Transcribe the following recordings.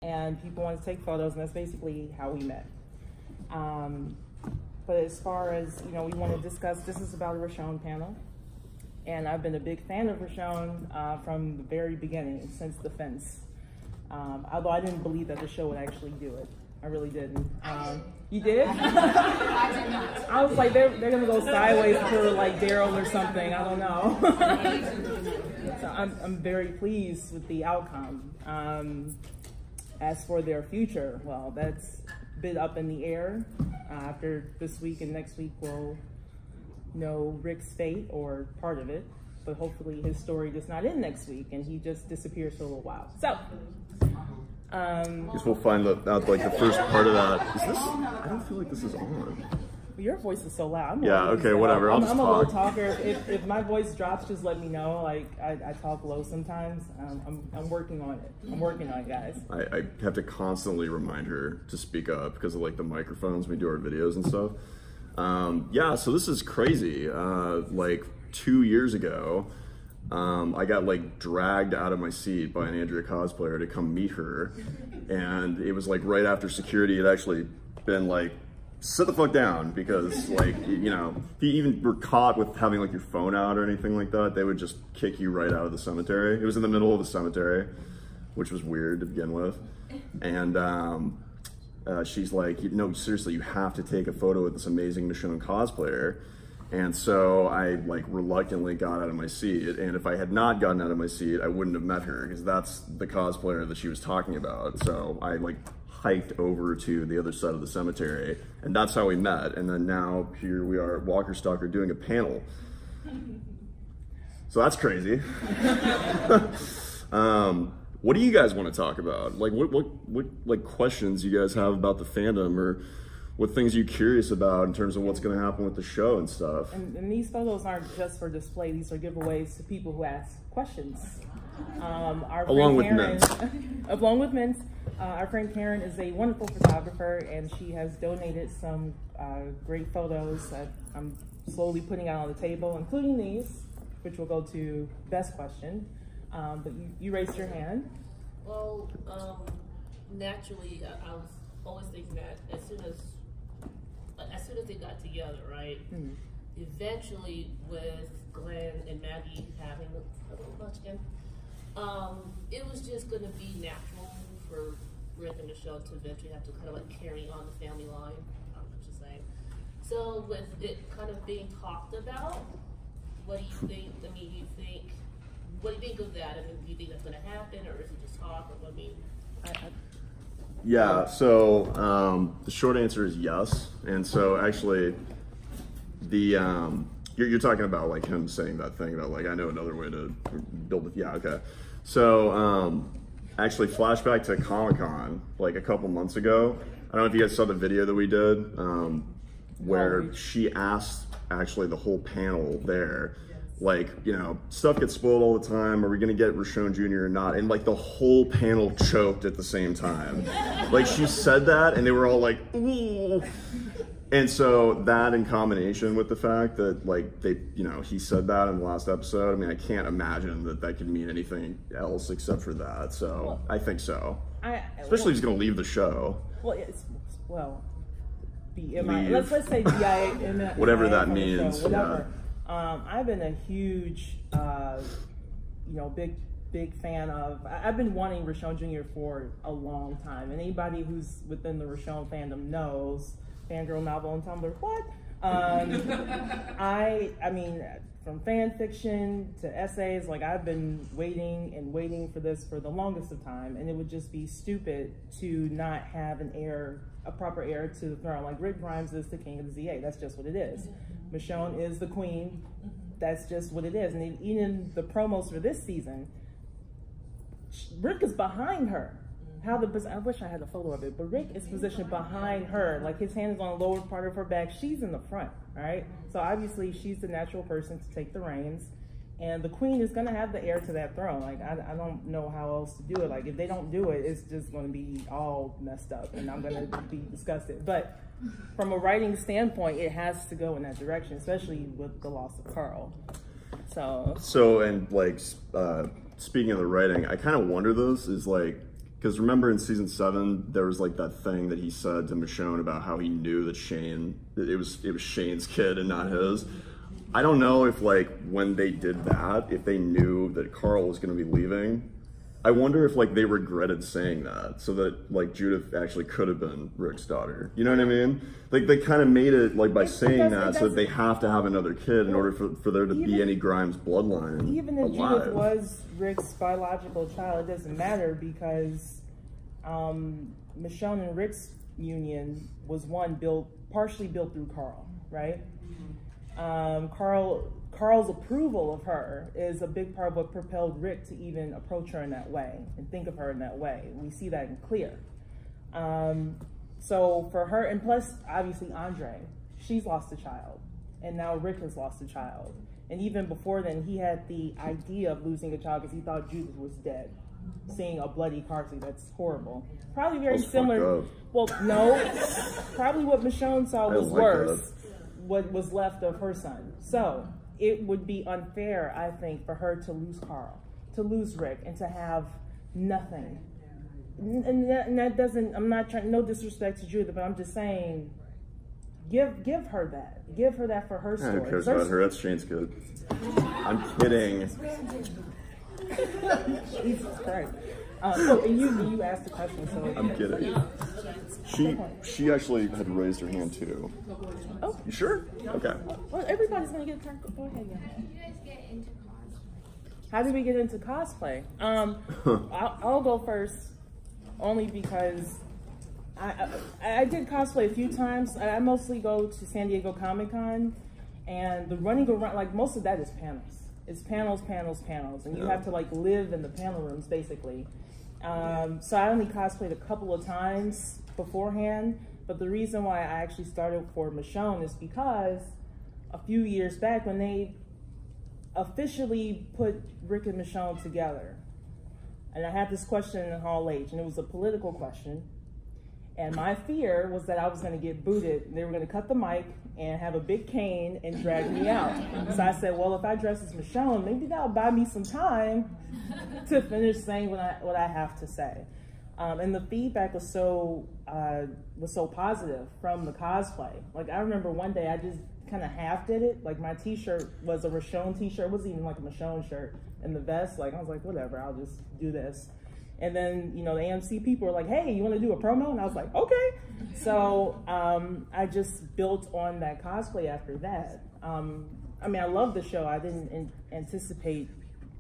and people wanted to take photos, and that's basically how we met. But as far as, you know, we want to discuss, this is about a Richonne panel, and I've been a big fan of Richonne from the very beginning, since The Fence. Although I didn't believe that the show would actually do it. I really didn't. You did? I did not. I was like, they're gonna go sideways for like Daryl or something. I don't know. So I'm very pleased with the outcome. As for their future, well, that's a bit up in the air. After this week and next week, we'll know Rick's fate or part of it. But hopefully his story does not end next week and he just disappears for a little while. So. Guess we'll find out like the first part of that. Is this? I don't feel like this is on. Your voice is so loud. Yeah. Okay. Whatever. I'll just I'm a talk. low talker. If my voice drops, just let me know. Like I talk low sometimes. I'm working on it. I'm working on it, guys. I have to constantly remind her to speak up because of like the microphones when we do our videos and stuff. Yeah. So this is crazy. Like 2 years ago. I got like dragged out of my seat by an Andrea cosplayer to come meet her, and it was like right after security had actually been like, sit the fuck down, because like, you know, if you even were caught with having like your phone out or anything like that, they would just kick you right out of the cemetery. It was in the middle of the cemetery, which was weird to begin with, and she's like, no, seriously, you have to take a photo with this amazing Michonne cosplayer. And so I like reluctantly got out of my seat, and if I had not gotten out of my seat, I wouldn't have met her, because that's the cosplayer that she was talking about. So I like hiked over to the other side of the cemetery, and that's how we met. And then now here we are at Walker Stalker doing a panel. So that's crazy. What do you guys want to talk about? Like what like questions you guys have about the fandom, or what things you're curious about in terms of what's going to happen with the show and stuff? And these photos aren't just for display. These are giveaways to people who ask questions. Along with Mint. Our friend Karen is a wonderful photographer, and she has donated some great photos that I'm slowly putting out on the table, including these, which will go to best question. But you raised your hand. Well, naturally, I was always thinking that as soon as they got together, right? Mm-hmm. Eventually, with Glenn and Maggie having a little munchkin, it was just going to be natural for Rick and the show to eventually have to kind of like carry on the family line. I don't know what you're saying. So, with it kind of being talked about, what do you think? I mean, what do you think of that? I mean, do you think that's going to happen, or is it just talk? Or what I mean? Yeah, so the short answer is yes. And so actually, the you're talking about like him saying that thing about like, I know another way to build it. Yeah, okay. So actually, flashback to Comic-Con like a couple months ago. I don't know if you guys saw the video that we did where she asked actually the whole panel there, like, you know, stuff gets spoiled all the time. Are we going to get Richonne Jr. or not? And like the whole panel choked at the same time. Like she said that and they were all like, ooh. And so that in combination with the fact that like they, you know, he said that in the last episode. I mean, I can't imagine that that could mean anything else except for that. So I think so. Especially if he's going to leave the show. Let's say BIA. Whatever that means. Whatever. I've been a huge, big fan of, I've been wanting Richonne Jr. for a long time. And anybody who's within the Richonne fandom knows, Fangirl Novel on Tumblr, what? I mean, from fan fiction to essays, like I've been waiting for this for the longest of time. And it would just be stupid to not have a proper heir to the throne. Like Rick Grimes is the king of the ZA, that's just what it is. Michonne is the queen. That's just what it is. And even the promos for this season, Rick is behind her. I wish I had a photo of it, but Rick is positioned behind her. Like his hand is on the lower part of her back. She's in the front, right? So obviously she's the natural person to take the reins. And the queen is going to have the heir to that throne. Like, I don't know how else to do it. Like, if they don't do it, it's just going to be all messed up, and I'm going to be disgusted. But from a writing standpoint, it has to go in that direction, especially with the loss of Carl. So and like, speaking of the writing, I kind of wonder is like, Because remember in season 7, there was like that thing that he said to Michonne about how he knew that it was Shane's kid and not his. I don't know if like when they did that, if they knew that Carl was going to be leaving. I wonder if like they regretted saying that, so that like Judith actually could have been Rick's daughter. You know what I mean? Like they kind of made it like by saying that, so that they have to have another kid in order for there to be any Grimes bloodline. Even if alive. Judith was Rick's biological child, it doesn't matter because Michonne and Rick's union was partially built through Carl, right? Carl's approval of her is a big part of what propelled Rick to even approach her in that way and think of her in that way. We see that in Clear. So for her, and plus obviously Andre, she's lost a child, and now Rick has lost a child. And even before then, he had the idea of losing a child because he thought Judith was dead. Seeing a bloody car scene, that's horrible. Probably very similar. Well, no, probably what Michonne saw was worse. What was left of her son. So it would be unfair, I think, for her to lose Carl, to lose Rick, and to have nothing. And that doesn't, I'm not trying, no disrespect to Judith, but I'm just saying, give her that. Give her that for her story. Who cares about her? That's Shane's kid. I'm kidding. Jesus Christ. And you asked the question, so. I'm kidding. She actually had raised her hand too. Oh. You sure? Okay. Well, everybody's gonna get a turn. Go ahead, yeah. How did you guys get into cosplay? How did we get into cosplay? I'll go first, only because I did cosplay a few times. I mostly go to San Diego Comic-Con, and the running around, like most of that is panels. It's panels, and you have to like live in the panel rooms basically. So I only cosplayed a couple of times beforehand, but the reason why I actually started for Michonne is because a few years back when they officially put Rick and Michonne together, and I had this question in Hall H, and it was a political question, and my fear was that I was going to get booted. They were going to cut the mic and have a big cane and drag me out. So I said, well, if I dress as Michonne, maybe that'll buy me some time to finish saying what I have to say. And the feedback was so positive from the cosplay. Like I remember one day I just kind of half did it. Like my t-shirt was a Richonne t-shirt. It wasn't even like a Michonne shirt. And the vest, like I was like, whatever, I'll just do this. And then, you know, the AMC people were like, hey, you want to do a promo? And I was like, okay. So I just built on that cosplay after that. I mean, I love the show. I didn't anticipate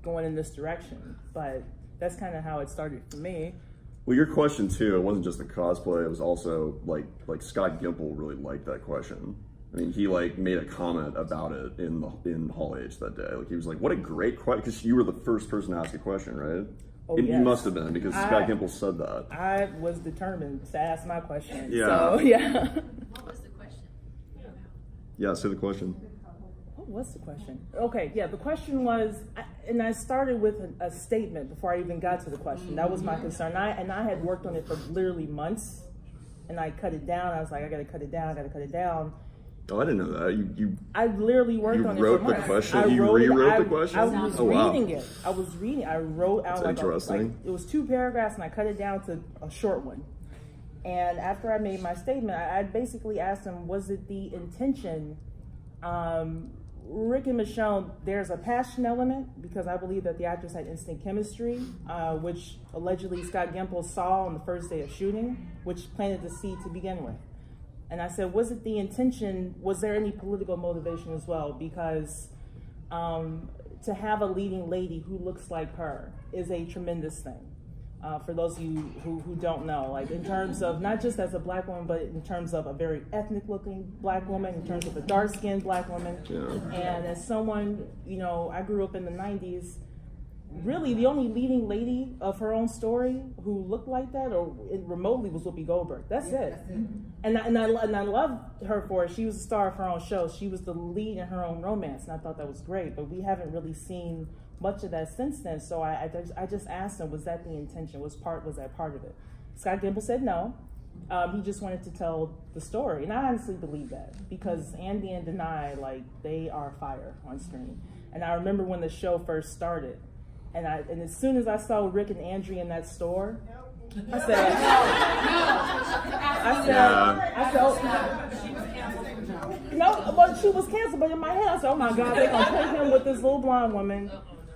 going in this direction, but that's kind of how it started for me. Well, your question too, it wasn't just the cosplay, it was also like Scott Gimple really liked that question. I mean, he like made a comment about it in Hall H that day. Like he was like, what a great question, because you were the first person to ask a question, right? Oh, yes. You must have been, because Scott Gimple said that. I was determined to ask my question. Yeah. So, yeah. What was the question? Yeah, say the question. What was the question? Okay, yeah, the question was, and I started with a statement before I even got to the question. That was my concern. I had worked on it for literally months, and I cut it down. I was like, I gotta cut it down. Oh, I didn't know that. I literally worked on it for months. You wrote the question? You rewrote the question? I was reading it. I wrote out like it was 2 paragraphs, and I cut it down to a short one. And after I made my statement, I basically asked him, was it the intention, Rick and Michonne, there's a passion element, because I believe that the actors had instant chemistry, which allegedly Scott Gimple saw on the first day of shooting, which planted the seed to begin with. And I said, was it the intention, was there any political motivation as well? Because to have a leading lady who looks like her is a tremendous thing. For those of you who don't know, like in terms of not just as a black woman, but in terms of a very ethnic looking black woman, in terms of a dark skinned black woman. Yeah. And as someone, you know, I grew up in the 90s, really the only leading lady of her own story who looked like that or remotely was Whoopi Goldberg. That's it. And I loved her for it. She was a star of her own show. She was the lead in her own romance, and I thought that was great. But we haven't really seen much of that since then. So I just asked him, was that the intention? Was that part of it? Scott Gimple said no. He just wanted to tell the story, and I honestly believe that, because Andy and Denai, like, they are fire on screen. And I remember when the show first started, and as soon as I saw Rick and Andrea in that store, I said, no, but she was canceled. But in my head, I said, oh my God, they're gonna put him with this little blonde woman,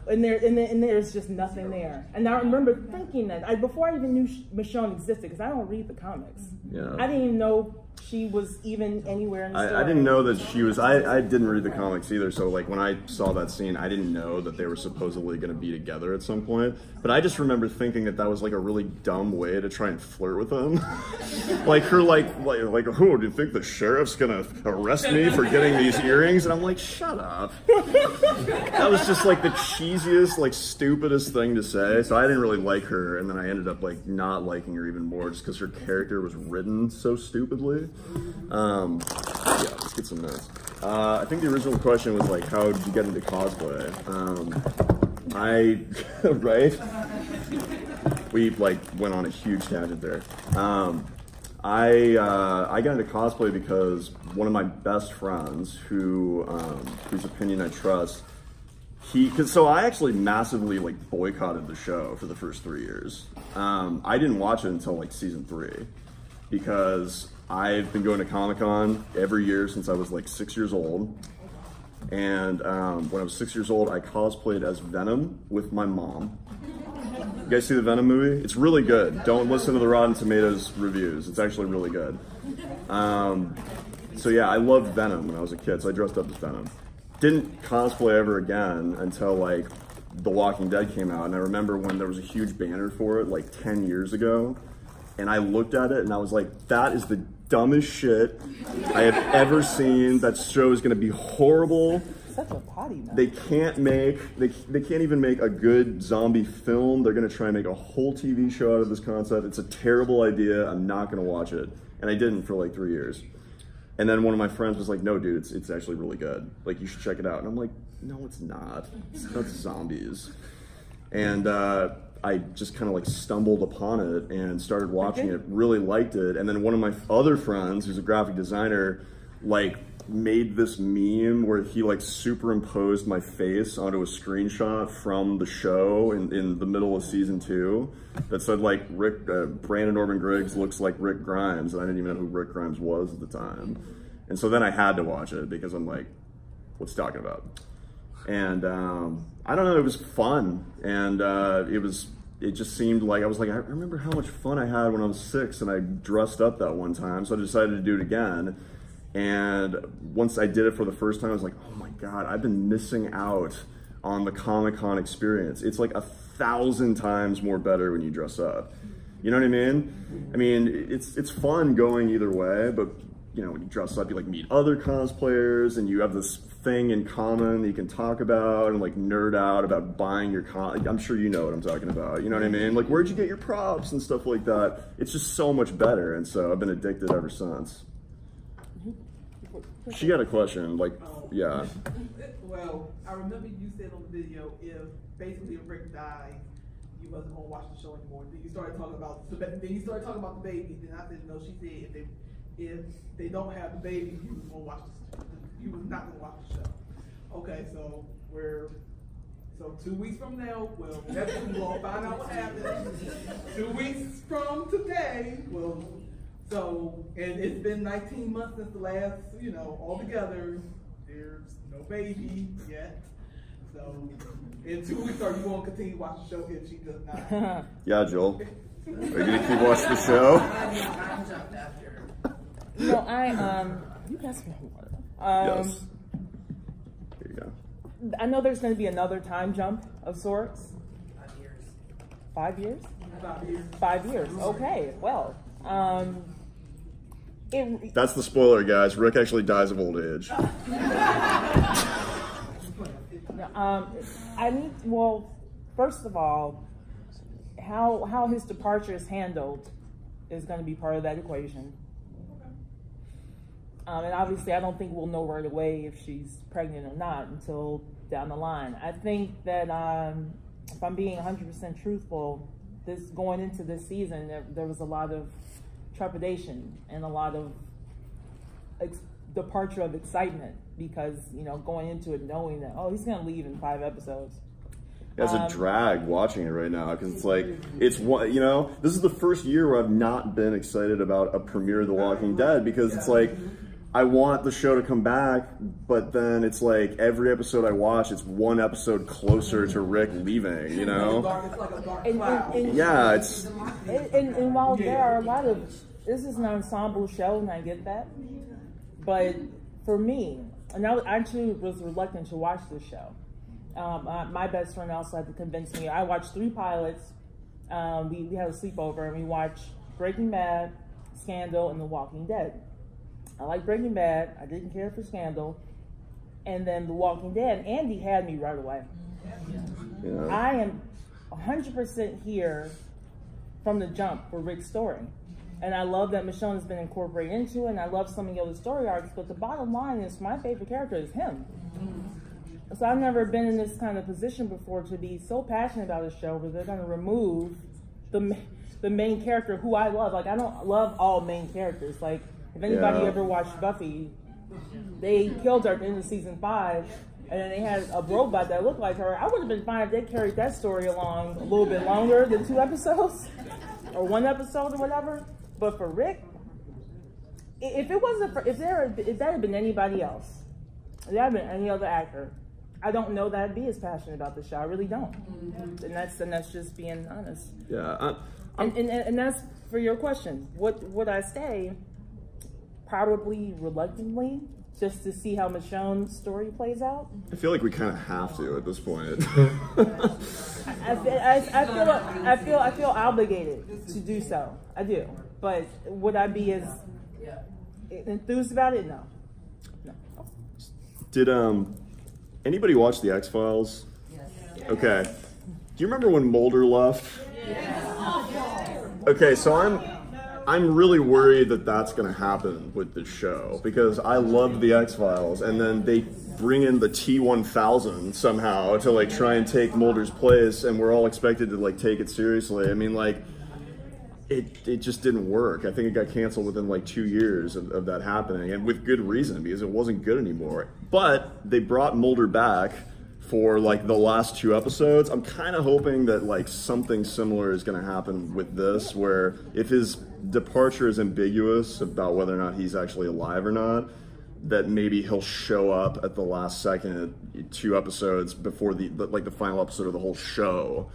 and there's just nothing there. And I remember thinking that before I even knew Michonne existed, because I don't read the comics. Yeah. I didn't even know she was even anywhere in the story. I didn't know that she was, I didn't read the comics either, so like when I saw that scene, I didn't know that they were supposedly going to be together at some point, but I just remember thinking that was like a really dumb way to try and flirt with him. Like her like, oh, do you think the sheriff's going to arrest me for getting these earrings? And I'm like, shut up. That was just like the cheesiest, like stupidest thing to say, so I didn't really like her, and then I ended up like not liking her even more just because her character was written so stupidly. Yeah, let's get some notes. I think the original question was like, how did you get into cosplay? Right? We like went on a huge tangent there. I got into cosplay because one of my best friends, whose opinion I trust, so I actually massively like boycotted the show for the first 3 years. I didn't watch it until like season 3 because I've been going to Comic-Con every year since I was like 6 years old. And when I was 6 years old, I cosplayed as Venom with my mom. You guys see the Venom movie? It's really good. Don't listen to the Rotten Tomatoes reviews. It's actually really good. So yeah, I loved Venom when I was a kid, so I dressed up as Venom. Didn't cosplay ever again until like The Walking Dead came out, and I remember when there was a huge banner for it like 10 years ago, and I looked at it and I was like, that is the dumbest shit I have ever seen. That show is going to be horrible. Such a potty mouth. They can't even make a good zombie film. They're going to try and make a whole TV show out of this concept. It's a terrible idea. I'm not going to watch it. And I didn't for like 3 years. And then one of my friends was like, no, dude, it's actually really good. Like, you should check it out. And I'm like, no, it's not. It's not zombies. And I just kind of like stumbled upon it and started watching it, really liked it. And then one of my other friends, who's a graphic designer, like made this meme where he like superimposed my face onto a screenshot from the show in the middle of season 2 that said like Brandon Orban Griggs looks like Rick Grimes, and I didn't even know who Rick Grimes was at the time. And so then I had to watch it because I'm like, what's he talking about? And I don't know, it was fun, and it just seemed like, I was like, I remember how much fun I had when I was 6 and I dressed up that one time, so I decided to do it again. And once I did it for the first time, I was like, oh my God, I've been missing out on the Comic-Con experience. It's like 1,000 times more better when you dress up. You know what I mean? I mean, it's fun going either way, but you know, when you dress up, you like meet other cosplayers and you have this thing in common that you can talk about and like nerd out about buying your I'm sure you know what I'm talking about. You know what I mean? Like, where'd you get your props and stuff like that? It's just so much better. And so I've been addicted ever since. She got a question, like, yeah. Well, I remember you said on the video, if Rick died, you wasn't gonna watch the show anymore. Then you started talking about the baby. Then I said no. She said if they don't have the baby, you was gonna watch you was not gonna watch the show. Okay, so 2 weeks from now, well, that's when we're gonna find out what happens. 2 weeks from today, well. So, and it's been 19 months since the last, you know, altogether, there's no baby yet. So, in 2 weeks, are you going to continue to watch the show if she does not? Yeah, Joel. Are you going to keep watching the show? No, you guys can yes. Here you go. I know there's going to be another time jump of sorts. 5 years. 5 years? 5 years. 5 years, okay, well. That's the spoiler, guys. Rick actually dies of old age. Well, first of all, how his departure is handled is going to be part of that equation. And obviously, I don't think we'll know right away if she's pregnant or not until down the line. I think that if I'm being 100% truthful, going into this season, there was a lot of trepidation and a lot of departure of excitement because, you know, going into it knowing that, oh, he's going to leave in 5 episodes. It's a drag watching it right now because it's like, it's one, you know, this is the first year where I've not been excited about a premiere of The Walking Dead because it's like, I want the show to come back, but then it's like every episode I watch, it's one episode closer to Rick leaving, you know? Yeah, it's... And while there are a lot of... This is an ensemble show, and I get that. But for me, and I actually was reluctant to watch this show. My best friend also had to convince me. I watched 3 pilots. We had a sleepover, and we watched Breaking Bad, Scandal, and The Walking Dead. I like Breaking Bad. I didn't care for Scandal. And then The Walking Dead, Andy had me right away. Yeah. I am 100% here from the jump for Rick's story. And I love that Michonne has been incorporated into it, and I love some of the other story arcs, but the bottom line is my favorite character is him. So I've never been in this kind of position before to be so passionate about a show where they're going to remove the main character who I love. Like, I don't love all main characters. Like, if anybody ever watched Buffy, they killed her at the end of season 5, and then they had a robot that looked like her. I would have been fine if they carried that story along a little bit longer than 2 episodes, or 1 episode or whatever. But for Rick, if that had been anybody else, if that had been any other actor, I don't know that I'd be as passionate about the show. I really don't. And that's just being honest. Yeah. And that's for your question. Would I stay? Probably reluctantly, just to see how Michonne's story plays out. I feel like we kind of have to at this point. I feel obligated to do so. I do. But would I be as enthused about it? No. Did anybody watch the X-Files? Yes. Okay. Do you remember when Mulder left? Yes. Okay, so I'm really worried that that's going to happen with this show because I love the X-Files, and then they bring in the T-1000 somehow to like try and take Mulder's place, and we're all expected to like take it seriously. I mean, like, it just didn't work. I think it got canceled within like 2 years of that happening, and with good reason because it wasn't good anymore. But they brought Mulder back for like the last 2 episodes. I'm kind of hoping that like something similar is going to happen with this, where if his departure is ambiguous about whether or not he's actually alive or not, that maybe he'll show up at the last second 2 episodes before the final episode of the whole show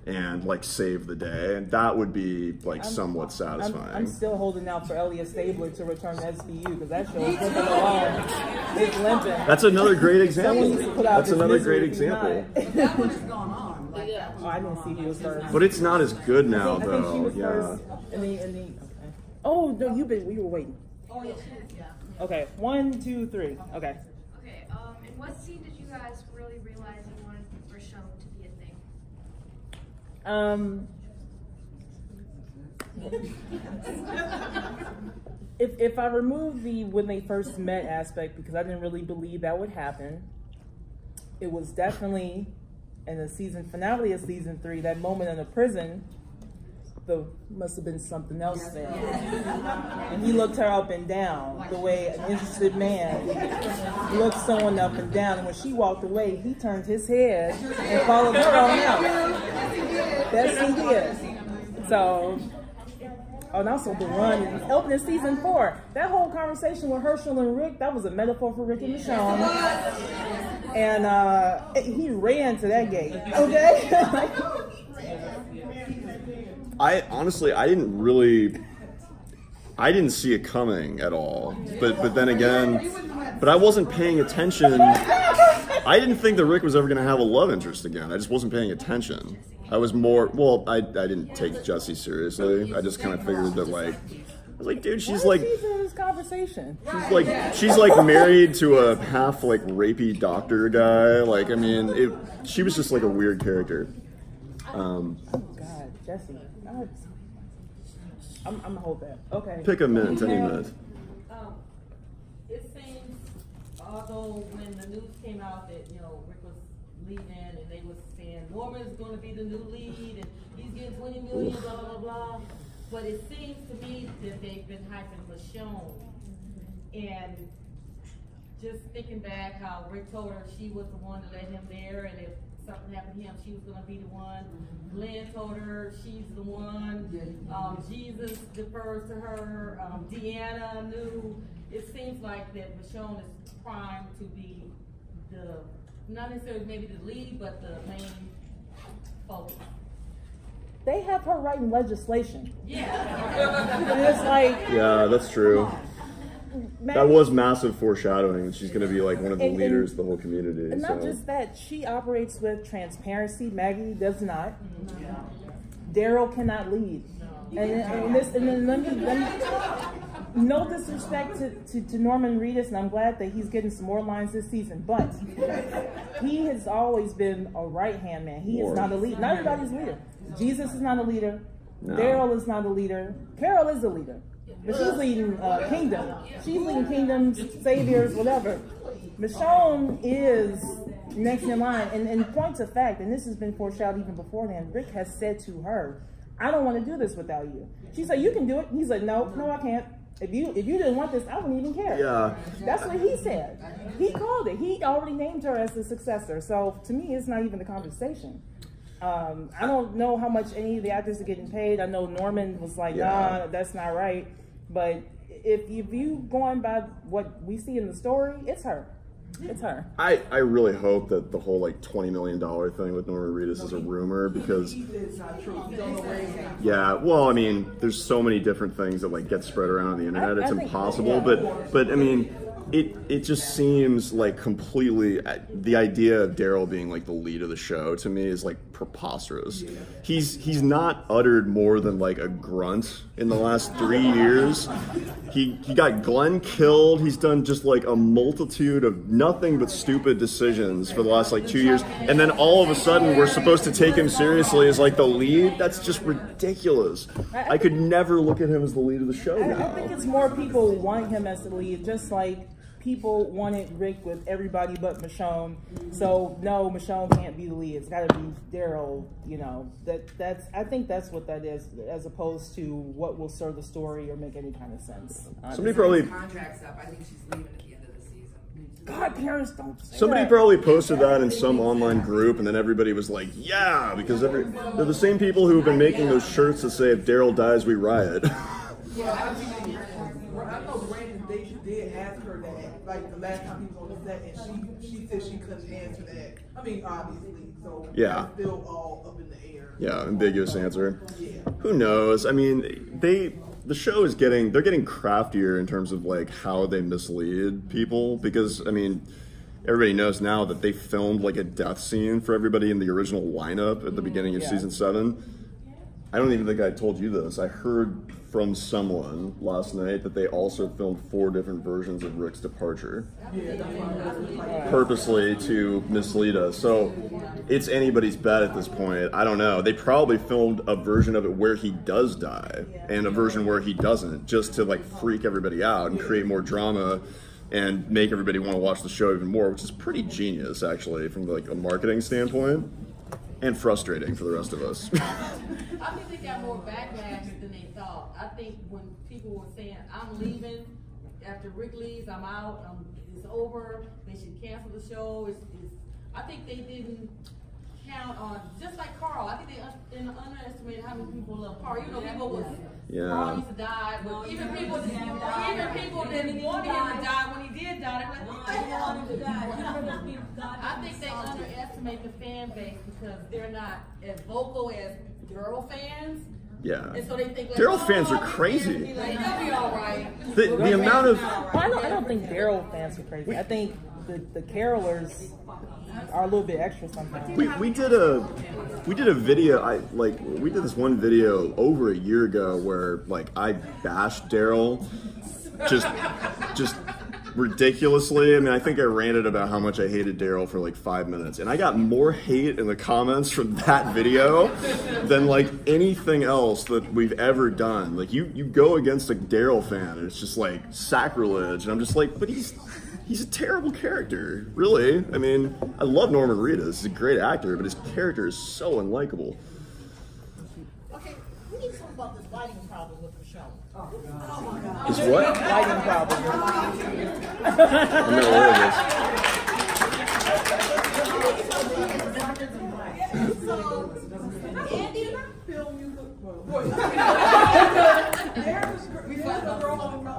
and like save the day, and that would be like somewhat satisfying. I'm still holding out for Elliot Stabler to return to SVU because that show is limping along. It's limping. That's another great example. That's another great example. That one is going on. Like, oh, I didn't see he was first. But it's not as good now, I think though. she was Yeah. first. And then, okay. Oh no, we were waiting. Oh yeah, she is, yeah. Okay, 1, 2, 3. Okay. Okay, in what scene did you guys really realize you wanted Richonne to be a thing? If I remove the when they first met aspect, because I didn't really believe that would happen, it was definitely in the season finale of season 3, that moment in the prison. There must have been something else there. And he looked her up and down the way an interested man looks someone up and down. And when she walked away, he turned his head and followed her on out. That's he did. So, oh, and also the run in opening season 4. That whole conversation with Herschel and Rick, that was a metaphor for Rick and Michonne. And he ran to that gate. Okay? I didn't see it coming at all. But then again, but I wasn't paying attention. I didn't think that Rick was ever going to have a love interest again. I just wasn't paying attention. I was more, well, I didn't take Jessie seriously. I just kind of figured that, like, I was like, dude, she's like, this conversation. she's like married to a half like rapey doctor guy. Like, I mean, she was just like a weird character. Oh God, Jessie. I'm gonna hold that. Okay. Pick a mint, any mint. It seems, although when the news came out that, you know, Rick was leaving and they was saying Norman's going to be the new lead and he's getting $20 million, blah, blah, blah. But it seems to me that they've been hyping Michonne. And just thinking back how Rick told her she was the one to let him there, and if something happened to him, she was gonna be the one. Glenn told her she's the one. Jesus defers to her. Deanna knew. It seems like that Michonne is primed to be the, not necessarily maybe the lead, but the main focus. They have her writing legislation. Yeah. And it's like, Yeah, that's true. That was massive foreshadowing. She's going to be like one of the leaders of the whole community. And not just that, she operates with transparency. Maggie does not. Daryl cannot lead. And then let me, no disrespect to Norman Reedus, and I'm glad that he's getting some more lines this season, but he has always been a right-hand man. He is not a leader. Not everybody's a leader. Jesus is not a leader. No. Daryl is not a leader. Carol is a leader. But she's leading kingdom. She's leading kingdoms, saviors, whatever. Michonne is next in line. And in point of fact, and this has been foreshadowed even beforehand, Rick has said to her, I don't want to do this without you. She said, you can do it. He's like, no, I can't. If you didn't want this, I wouldn't even care. Yeah. That's what he said. He called it. He already named her as the successor. So to me, it's not even the conversation. I don't know how much any of the actors are getting paid. I know Norman was like, nah, that's not right. But if you going by what we see in the story, it's her. It's her. I really hope that the whole like $20 million thing with Norman Reedus is a rumor, because It's not true. You don't know where it came from. yeah, well, I mean, there's so many different things that like get spread around on the internet. It's impossible, but I mean, it just seems like completely, the idea of Daryl being like the lead of the show to me is like preposterous. He's not uttered more than like a grunt in the last 3 years. He got Glenn killed. He's done just like a multitude of nothing but stupid decisions for the last like 2 years, and then all of a sudden we're supposed to take him seriously as like the lead. That's just ridiculous. I could never look at him as the lead of the show now. I think it's more people want him as the lead, just like people wanted Rick with everybody but Michonne. So no, Michonne can't be the lead. It's got to be Daryl. You know, that's. I think that's what that is, as opposed to what will serve the story or make any kind of sense. Somebody probably contracts up. I think she's leaving at the end of the season. God, parents don't. Somebody probably posted that in some online group, and then everybody was like, "Yeah," because they're the same people who have been making those shirts that say, "If Daryl dies, we riot." I know Brandon did ask her that, like the last time he was on the set, and she said she couldn't answer that. I mean, obviously, so Yeah. it's still all up in the air. Yeah, ambiguous answer. Yeah. Who knows? I mean, the show is getting craftier in terms of like how they mislead people, because I mean, everybody knows now that they filmed like a death scene for everybody in the original lineup at the beginning of season 7. I don't even think I told you this. I heard from someone last night that they also filmed 4 different versions of Rick's departure, purposely to mislead us. So it's anybody's bet at this point. I don't know. They probably filmed a version of it where he does die and a version where he doesn't, just to like freak everybody out and create more drama and make everybody want to watch the show even more, which is pretty genius actually from like a marketing standpoint, and frustrating for the rest of us. I think they got more backlash than they thought. I think when people were saying, I'm leaving, after Rick leaves, I'm out, it's over, they should cancel the show. I think they didn't count on, just like Carl, I think they underestimated how many people love Carl. You know, people was, Carl used to die, but even people didn't want him to die when he did die. They were like, what the hell? I think they underestimate the fan base because they're not as vocal as Daryl fans. Yeah. And so they think like, Daryl fans are crazy. Like, they'll be all right. The amount of I don't think Daryl fans are crazy. I think the carolers are a little bit extra sometimes. we did a video. We did this one video over a year ago where like I bashed Daryl just ridiculously. I mean, I think I ranted about how much I hated Daryl for like 5 minutes, and I got more hate in the comments from that video than like anything else that we've ever done. Like you go against a Daryl fan and it's just like sacrilege, and I'm just like, but he's a terrible character, really. I mean, I love Norman Reedus. He's a great actor, but his character is so unlikable. Okay, we need to talk about this lighting problem with Richonne. Oh my God. Is what? Lighting problem. I'm not aware of this. There's a girl on my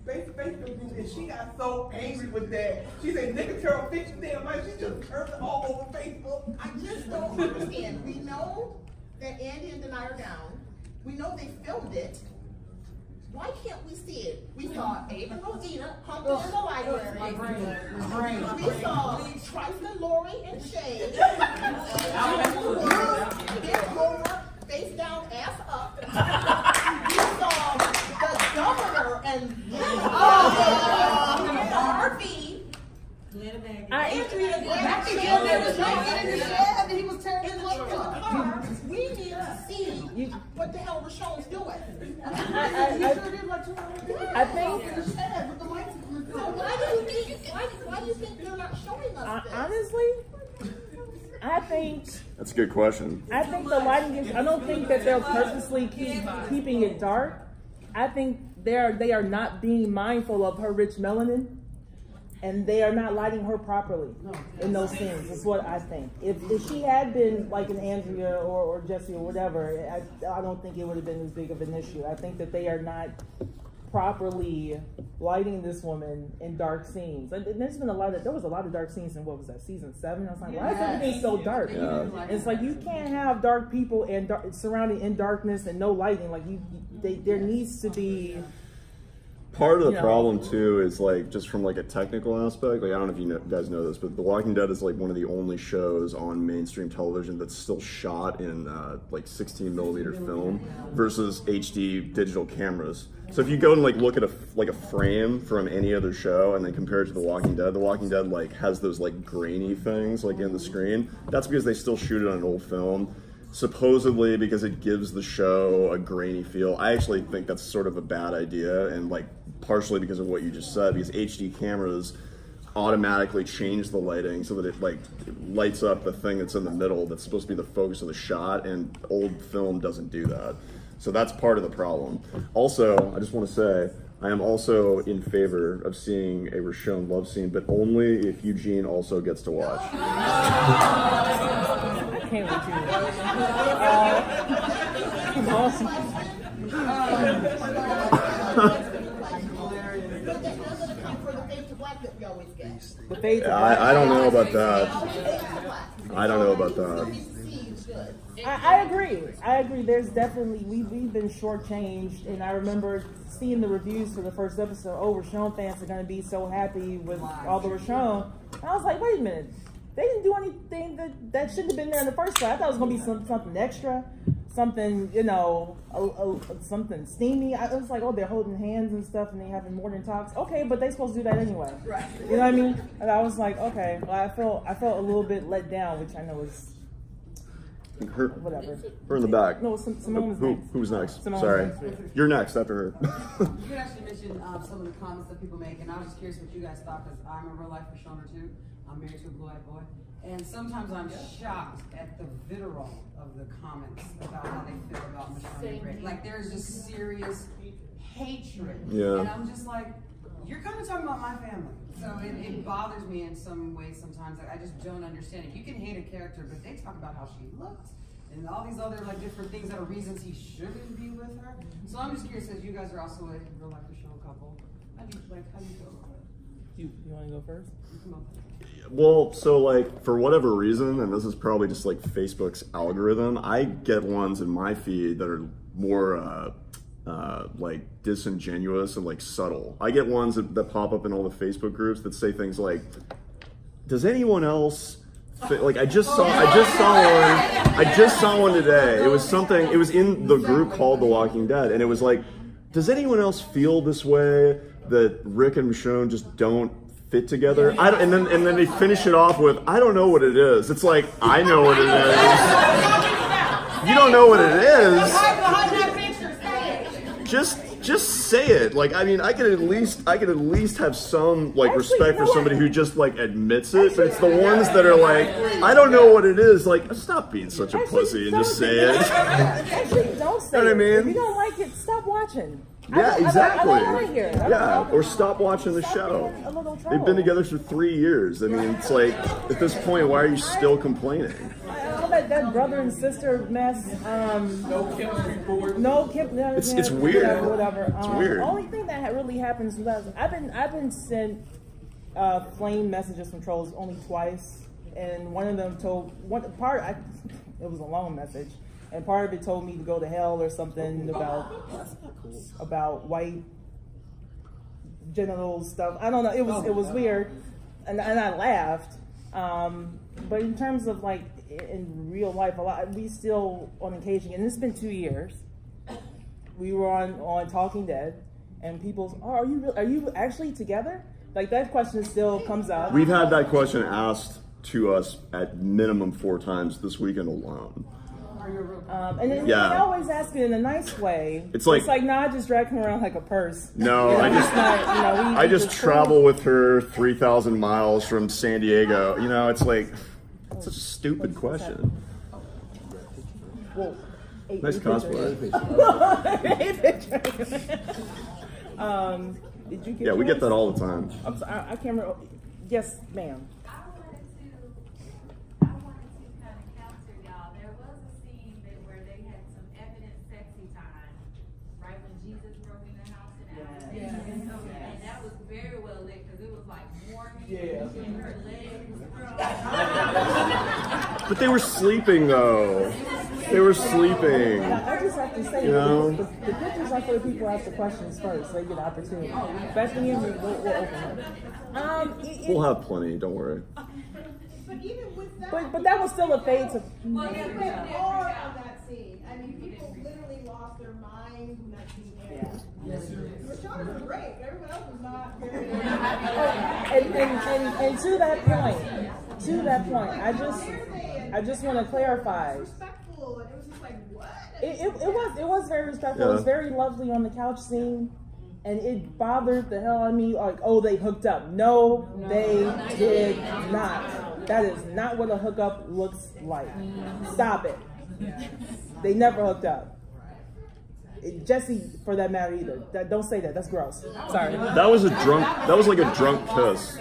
Facebook group, and she got so angry with that. She said, "Nigga, Carol, fix your damn life." She just turned it all over Facebook. I just don't understand. We know that Andy and Denai are down. We know they filmed it. Why can't we see it? We saw Ava and Rosina humping in the library. We saw Trifling, Lori, and Shay. Bent over, face down, ass up. We saw the governor and Harvey. Andrea he was tearing in the car. We need to see what the hell Richonne's doing. I think. So why do you think they're not showing us this? Honestly, I think That's a good question. the lighting is. I don't think that they're purposely keeping it dark. I think they are not being mindful of her rich melanin. And they are not lighting her properly in those scenes. That's what I think. If she had been like an Andrea or Jesse or whatever, I don't think it would have been as big of an issue. I think that they are not properly lighting this woman in dark scenes. And there's been there was a lot of dark scenes in, what was that, season 7? I was like, why is everything so dark? Yeah. It's like you can't have dark people and surrounding in darkness and no lighting. Like there needs to be. Part of the problem too is like just from like a technical aspect. Like I don't know if you guys know this, but The Walking Dead is like one of the only shows on mainstream television that's still shot in like 16mm film versus HD digital cameras. So if you go and like look at a frame from any other show and then compare it to The Walking Dead like has those like grainy things like in the screen. That's because they still shoot it on an old film. Supposedly because it gives the show a grainy feel. I actually think that's sort of a bad idea, and like partially because of what you just said, because HD cameras automatically change the lighting so that it like lights up the thing that's in the middle that's supposed to be the focus of the shot, and old film doesn't do that. So that's part of the problem. Also, I just want to say, I am also in favor of seeing a Richonne love scene, but only if Eugene also gets to watch. I can't wait I don't know about that. I don't know about that. I agree. There's definitely, we've been shortchanged, and I remember seeing the reviews for the first episode. Oh, Richonne fans are going to be so happy with all the Richonne. And I was like, wait a minute. They didn't do anything that shouldn't have been there in the first place. I thought it was going to be something extra, something, you know, something steamy. I was like, oh, they're holding hands and stuff, and they having morning talks. Okay, but they're supposed to do that anyway. Right. You know what I mean? And I was like, okay. Well, I felt a little bit let down, which I know is whatever. Her in the back. No, Simone was next. Who's next? Simone Sorry. was next. You're next after her. You actually mentioned some of the comments that people make, and I was just curious what you guys thought, because I'm a real life Richonne too. I'm married to a blue-eyed boy. And sometimes I'm shocked at the vitriol of the comments about how they feel about Michonne and Rick. Like there's just serious hatred. Yeah. And I'm just like, you're kind of talking about my family. So it bothers me in some ways sometimes. I just don't understand it. You can hate a character, but they talk about how she looked and all these other like different things that are reasons he shouldn't be with her. So I'm just curious, as you guys are also a real life Richonne couple, how do you feel about it? You want to go first? Come on. Well, so like for whatever reason, and this is probably just like Facebook's algorithm, I get ones in my feed that are more like disingenuous and like subtle. I get ones that pop up in all the Facebook groups that say things like, "Does anyone else?" Like I just saw one today. It was something. It was in the group called The Walking Dead, and it was like, "Does anyone else feel this way? That Rick and Michonne just don't fit together?" And then they finish it off with, "I don't know what it is." It's like, I know what it is. You don't know what it is. Just say it. Like, I mean, I could at least have some like respect for somebody who just like admits it. But it's the ones that are like, "I don't know what it is." Like, stop being such a pussy and just say it. Actually, don't say You know what I mean? If you don't like it, stop watching. Yeah, exactly. Yeah, or stop watching the show. They've been together for 3 years. I mean, it's like, at this point, why are you still complaining? All that that brother and sister mess. No chemistry board. No chemistry. It's weird. Whatever. It's weird. The only thing that really happens is I've been sent flame messages from trolls only twice, and one of them told it was a long message, and part of it told me to go to hell or something about white genital stuff. I don't know. It was weird, and I laughed. But in terms of like in real life, we still on occasion, and it's been 2 years. We were on Talking Dead, and people's, are you actually together? Like that question still comes up. We've had that question asked to us at minimum 4 times this weekend alone. And then they always ask it in a nice way. It's like nah, I just drag him around like a purse. No, you know, I just travel with her 3,000 miles from San Diego. You know, it's like it's such a stupid question. Well, nice cosplay. Did you get? Yeah, we get that all the time. I'm sorry, I can't remember. Yes, ma'am. But they were sleeping though. They were sleeping. I just have to say, you know? the pictures are for the people who ask the questions first, so they get the opportunity. Back in here, we'll open it. We'll have plenty, don't worry. But even with that, but that was still a fade to. Well, yeah, we went hard on that scene. I mean, people literally lost their minds when that scene aired. Richonne was great. Everyone else was not very. And to that point, I just want to clarify. Respectful, and it was just like what? It was very respectful. Yeah. It was very lovely on the couch scene, and it bothered the hell out of me. Like, oh, they hooked up. No, they did not. That is not what a hookup looks like. Stop it. They never hooked up. Jesse, for that matter, either. Don't say that. That's gross. Sorry. That was like a drunk kiss.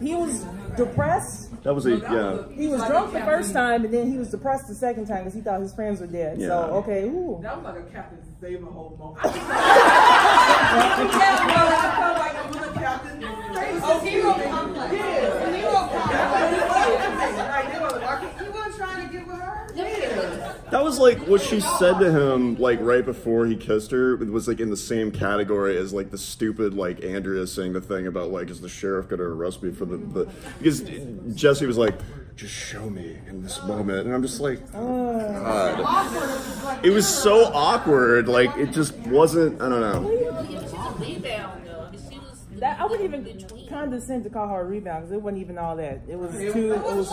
He was depressed. That was He was drunk the first time, and then he was depressed the second time because he thought his friends were dead. Yeah. So, okay, ooh. That was like a Captain Save-a-Hole moment. I felt like a little Captain Save-a-Hole. Hero complex. He wasn't trying to get with her. That was like what she said to him, like right before he kissed her. It was like in the same category as like the stupid like Andrea saying the thing about like, is the sheriff gonna arrest me for the because Jesse was like, just show me in this moment, and I'm just like, God. It was so awkward. Like it just wasn't. I don't know. I wouldn't even condescend to call her a rebound because it wasn't even all that. It was two kisses.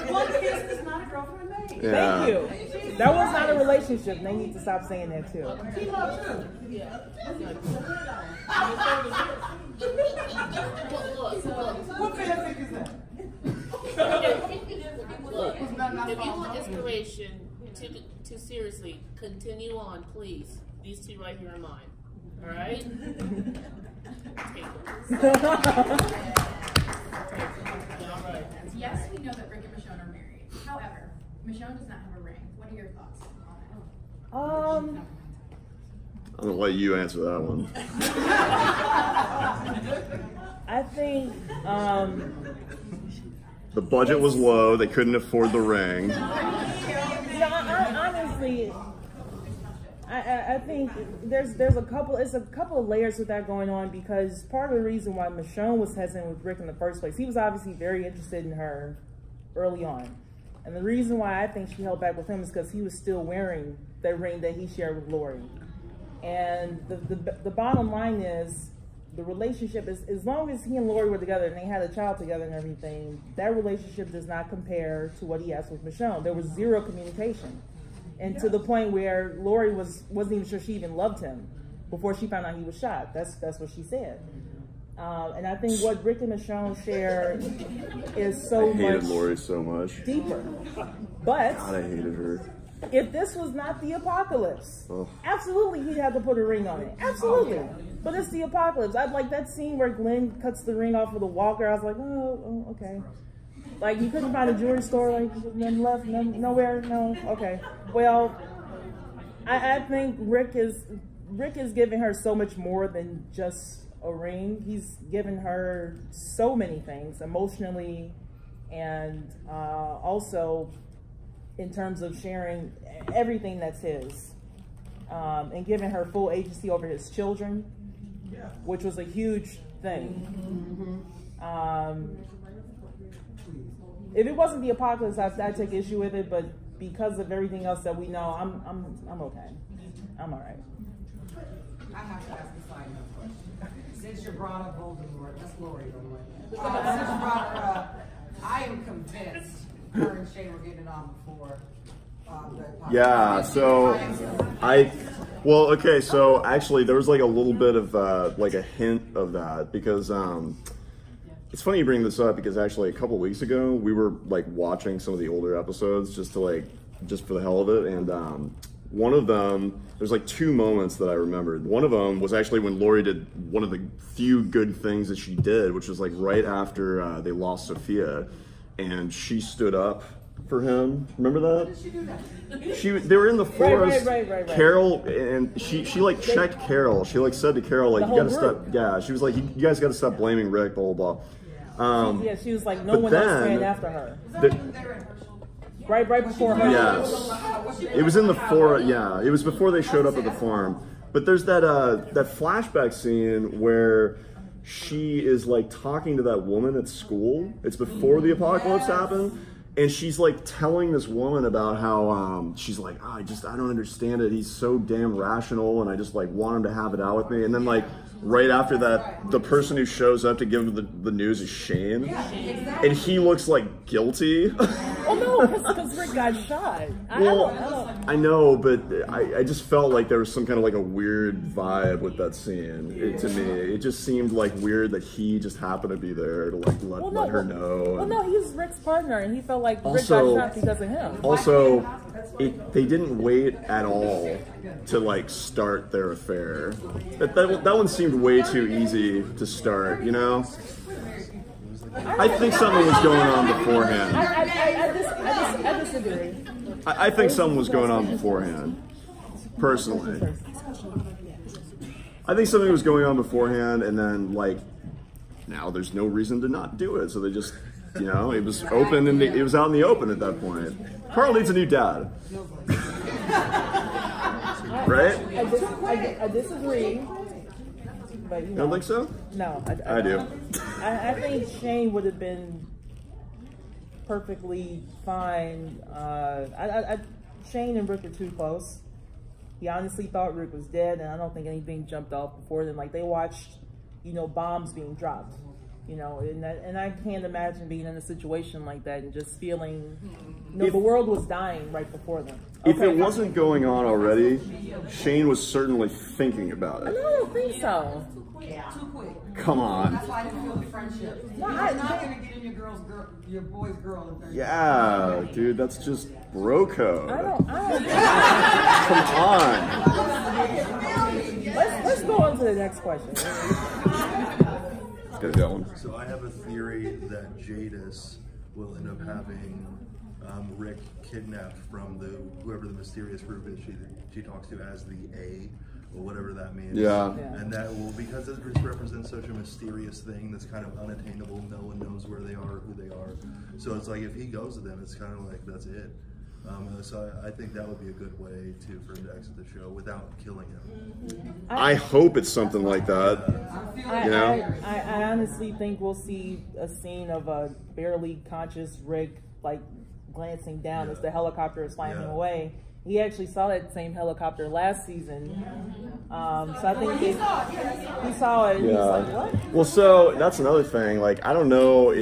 One kiss is not a girlfriend mate. Yeah. Thank you. That was not a relationship. And they need to stop saying that too. He loves too. What fanfic is that? Look, if you want inspiration to seriously continue on, please. These two right here are mine. All right? Yes, we know that Rick and Michonne are married. However, Michonne does not have a ring. What are your thoughts on that? I'm gonna let you answer that one. I think The budget was low. They couldn't afford the ring. Honestly, I think there's a couple of layers with that going on, because part of the reason why Michonne was hesitant with Rick in the first place, he was obviously very interested in her early on. And the reason why I think she held back with him is because he was still wearing that ring that he shared with Lori. And the bottom line is, the relationship is, as long as he and Lori were together and they had a child together and everything, that relationship does not compare to what he has with Michonne. There was zero communication. And to the point where Lori wasn't even sure she even loved him before she found out he was shot. That's what she said. And I think what Rick and Michonne share is so much. I hated Lori so much. Deeper. But God, I hated her. If this was not the apocalypse, absolutely he'd have to put a ring on it. Absolutely. But it's the apocalypse. I'd like that scene where Glenn cuts the ring off of the walker. I was like, oh okay. Like, you couldn't find a jewelry store, like, none left, nowhere, no, okay. Well, I think Rick is giving her so much more than just a ring. He's given her so many things, emotionally, and also in terms of sharing everything that's his, and giving her full agency over his children, which was a huge thing. If it wasn't the apocalypse, I'd take issue with it, but because of everything else that we know, I'm okay. I'm all right. I have to ask a side note question. Since you brought up Voldemort, that's Lori, by the way. Since you brought her up, I am convinced her and Shane were getting on before the apocalypse. Yeah, so well, okay, so actually there was like a little bit of like a hint of that, because it's funny you bring this up, because actually a couple weeks ago we were like watching some of the older episodes just for the hell of it, and one of them, there's like two moments that I remembered. One of them was actually when Lori did one of the few good things that she did, which was like right after they lost Sophia, and she stood up for him. Remember that? How did she do that? They were in the forest. Right. Carol, and she like checked Carol. She like said to Carol, like, you gotta stop. Yeah, she was like, you guys gotta stop blaming Rick, blah blah blah. Yeah, she was like, no one else ran after her. Right before her. Yes. It was in the forest. Yeah, it was before they showed up at the farm. But there's that flashback scene where she is like talking to that woman at school. It's before the apocalypse happened. And she's like telling this woman about how she's like, I don't understand it. He's so damn rational, and I just like want him to have it out with me. And then like right after that, the person who shows up to give him the news is Shane, and he looks like guilty. Oh no, because Rick got shot. I know, but I just felt like there was some kind of like a weird vibe with that scene. To me, it just seemed like weird that he just happened to be there to like let her know. Well, no, he's Rick's partner, and he felt like Rick got shot because of him. Also, they didn't wait at all to like start their affair. That one seemed way too easy to start, you know? I think something was going on beforehand. I disagree. I think something was going on beforehand, personally. I think something was going on beforehand, and then like now there's no reason to not do it. So they just, you know, it was open and it was out in the open at that point. Carl needs a new dad, right? I disagree. But, you don't think so? No, I do. I think Shane would have been perfectly fine. Shane and Rick are too close. He honestly thought Rick was dead, and I don't think anything jumped off before then. Like, they watched, you know, bombs being dropped, you know, and I can't imagine being in a situation like that and just feeling, you know, the world was dying right before them. If it wasn't going on already, Shane was certainly thinking about it. I don't think so. Too quick. Come on. That's why I didn't feel the friendship. No, You're not gonna get in your boy's girl. In 30 Yeah, dude, that's just bro code. I don't. Come on. Let's go on to the next question. Let's get going. So I have a theory that Jadis will end up having Rick kidnapped from whoever the mysterious group is she talks to as the A, or whatever that means. Yeah. And that will, because it represents such a mysterious thing that's kind of unattainable, no one knows where they are or who they are. So it's like if he goes to them, it's kind of like that's it. So I think that would be a good way for him to exit the show without killing him. I hope it's something like that. You know? I honestly think we'll see a scene of a barely conscious Rick like glancing down as the helicopter is flying him away. He actually saw that same helicopter last season, so I think he saw it. And he was like, "What?" Well, so that's another thing. Like, I don't know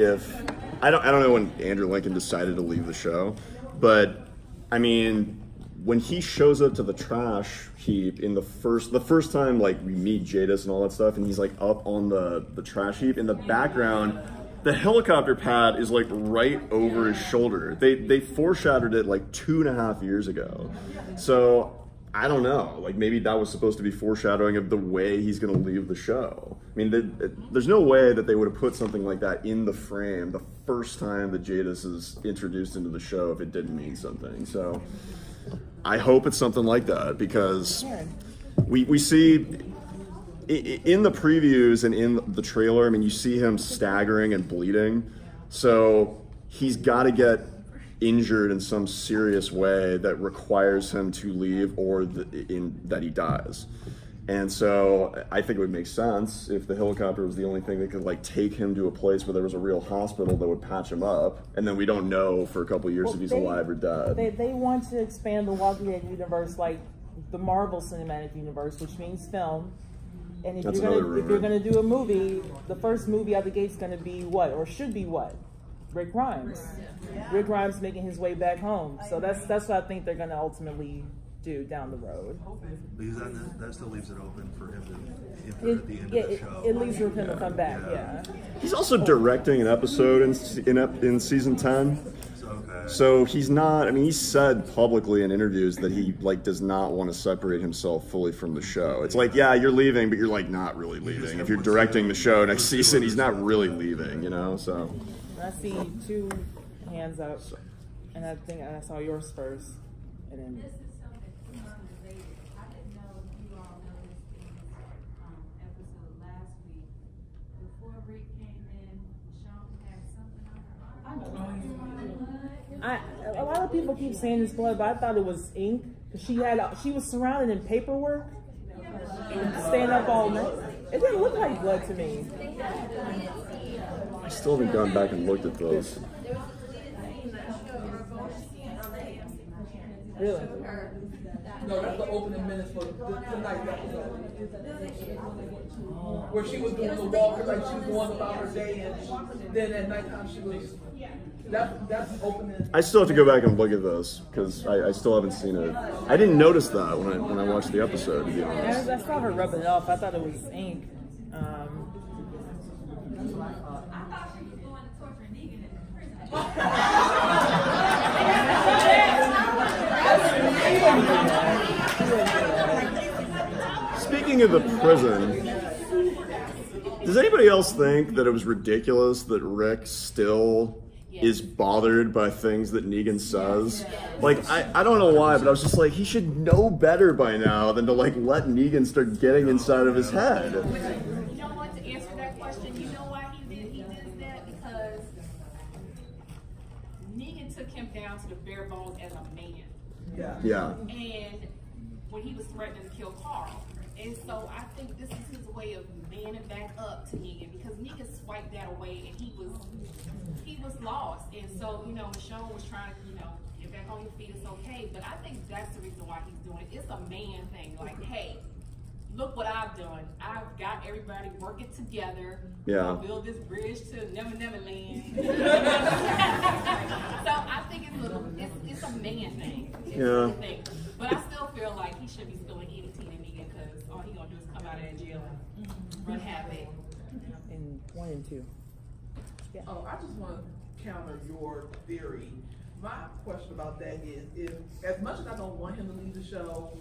I don't know when Andrew Lincoln decided to leave the show, but I mean, when he shows up to the trash heap in the first time, like we meet Jadis and all that stuff, and he's like up on the trash heap in the background. The helicopter pad is like right over his shoulder. They foreshadowed it like 2.5 years ago. So I don't know. Like, maybe that was supposed to be foreshadowing of the way he's going to leave the show. I mean, there's no way that they would have put something like that in the frame the first time that Jadis is introduced into the show if it didn't mean something. So I hope it's something like that, because we see in the previews and in the trailer, I mean, you see him staggering and bleeding. So he's got to get injured in some serious way that requires him to leave, or that he dies. And so I think it would make sense if the helicopter was the only thing that could like take him to a place where there was a real hospital that would patch him up, and then we don't know for a couple of years if he's alive or dead. They want to expand the Walking Dead universe like the Marvel Cinematic Universe, which means film. And if you're gonna do a movie, the first movie out the gate's gonna be what, or should be what? Rick Grimes. Rick Grimes making his way back home. So that's what I think they're gonna ultimately do down the road. Because that still leaves it open for him to enter at the end of the show. It leaves for him to come back. Yeah. He's also directing an episode in season 10. So he's not, I mean, he said publicly in interviews that he like does not want to separate himself fully from the show. It's like, yeah, you're leaving, but you're like not really leaving. If you're directing the show next season, he's not really leaving, you know, so. I see 2 hands up, and I think I saw yours first. And then this is something unrelated. I didn't know if you all noticed in this episode last week, before Rick came in, Michonne had something on her arm. A lot of people keep saying it's blood, but I thought it was ink, because she was surrounded in paperwork and staying up all night. It didn't look like blood to me. I still haven't gone back and looked at those. Really? No, that's the opening minutes for tonight's episode. Where she was doing the walk, like she was going about her day, and then at nighttime she was. That's opening. I still have to go back and look at those because I still haven't seen it. I didn't notice that when I watched the episode, to be honest. I saw her rubbing it off. I thought it was ink. I thought she was going to torture Negan in prison. Speaking of the prison, does anybody else think that it was ridiculous that Rick still is bothered by things that Negan says? Like, I don't know why, but I was just like, he should know better by now than to like let Negan start getting inside of his head. You know what, to answer that question, you know why he did that? Because Negan took him down to the bare bones as a man. Yeah. And when he was threatening to kill Carl. And so I think this is his way of manning back up to Negan, because Negan swiped that away and he was lost. And so, you know, Michonne was trying to, you know, get back on your feet, it's okay. But I think that's the reason why he's doing it. It's a man thing. Like, hey, look what I've done. I've got everybody working together. Yeah. Build this bridge to Never Never Land. So I think it's a man thing. It's a thing. But I still feel like he should be still an EDT to Negan, because all he gonna do is come out of that jail and run havoc. In 1 and 2. Yeah. Oh, I just want to counter your theory. My question about that is, if as much as I don't want him to leave the show,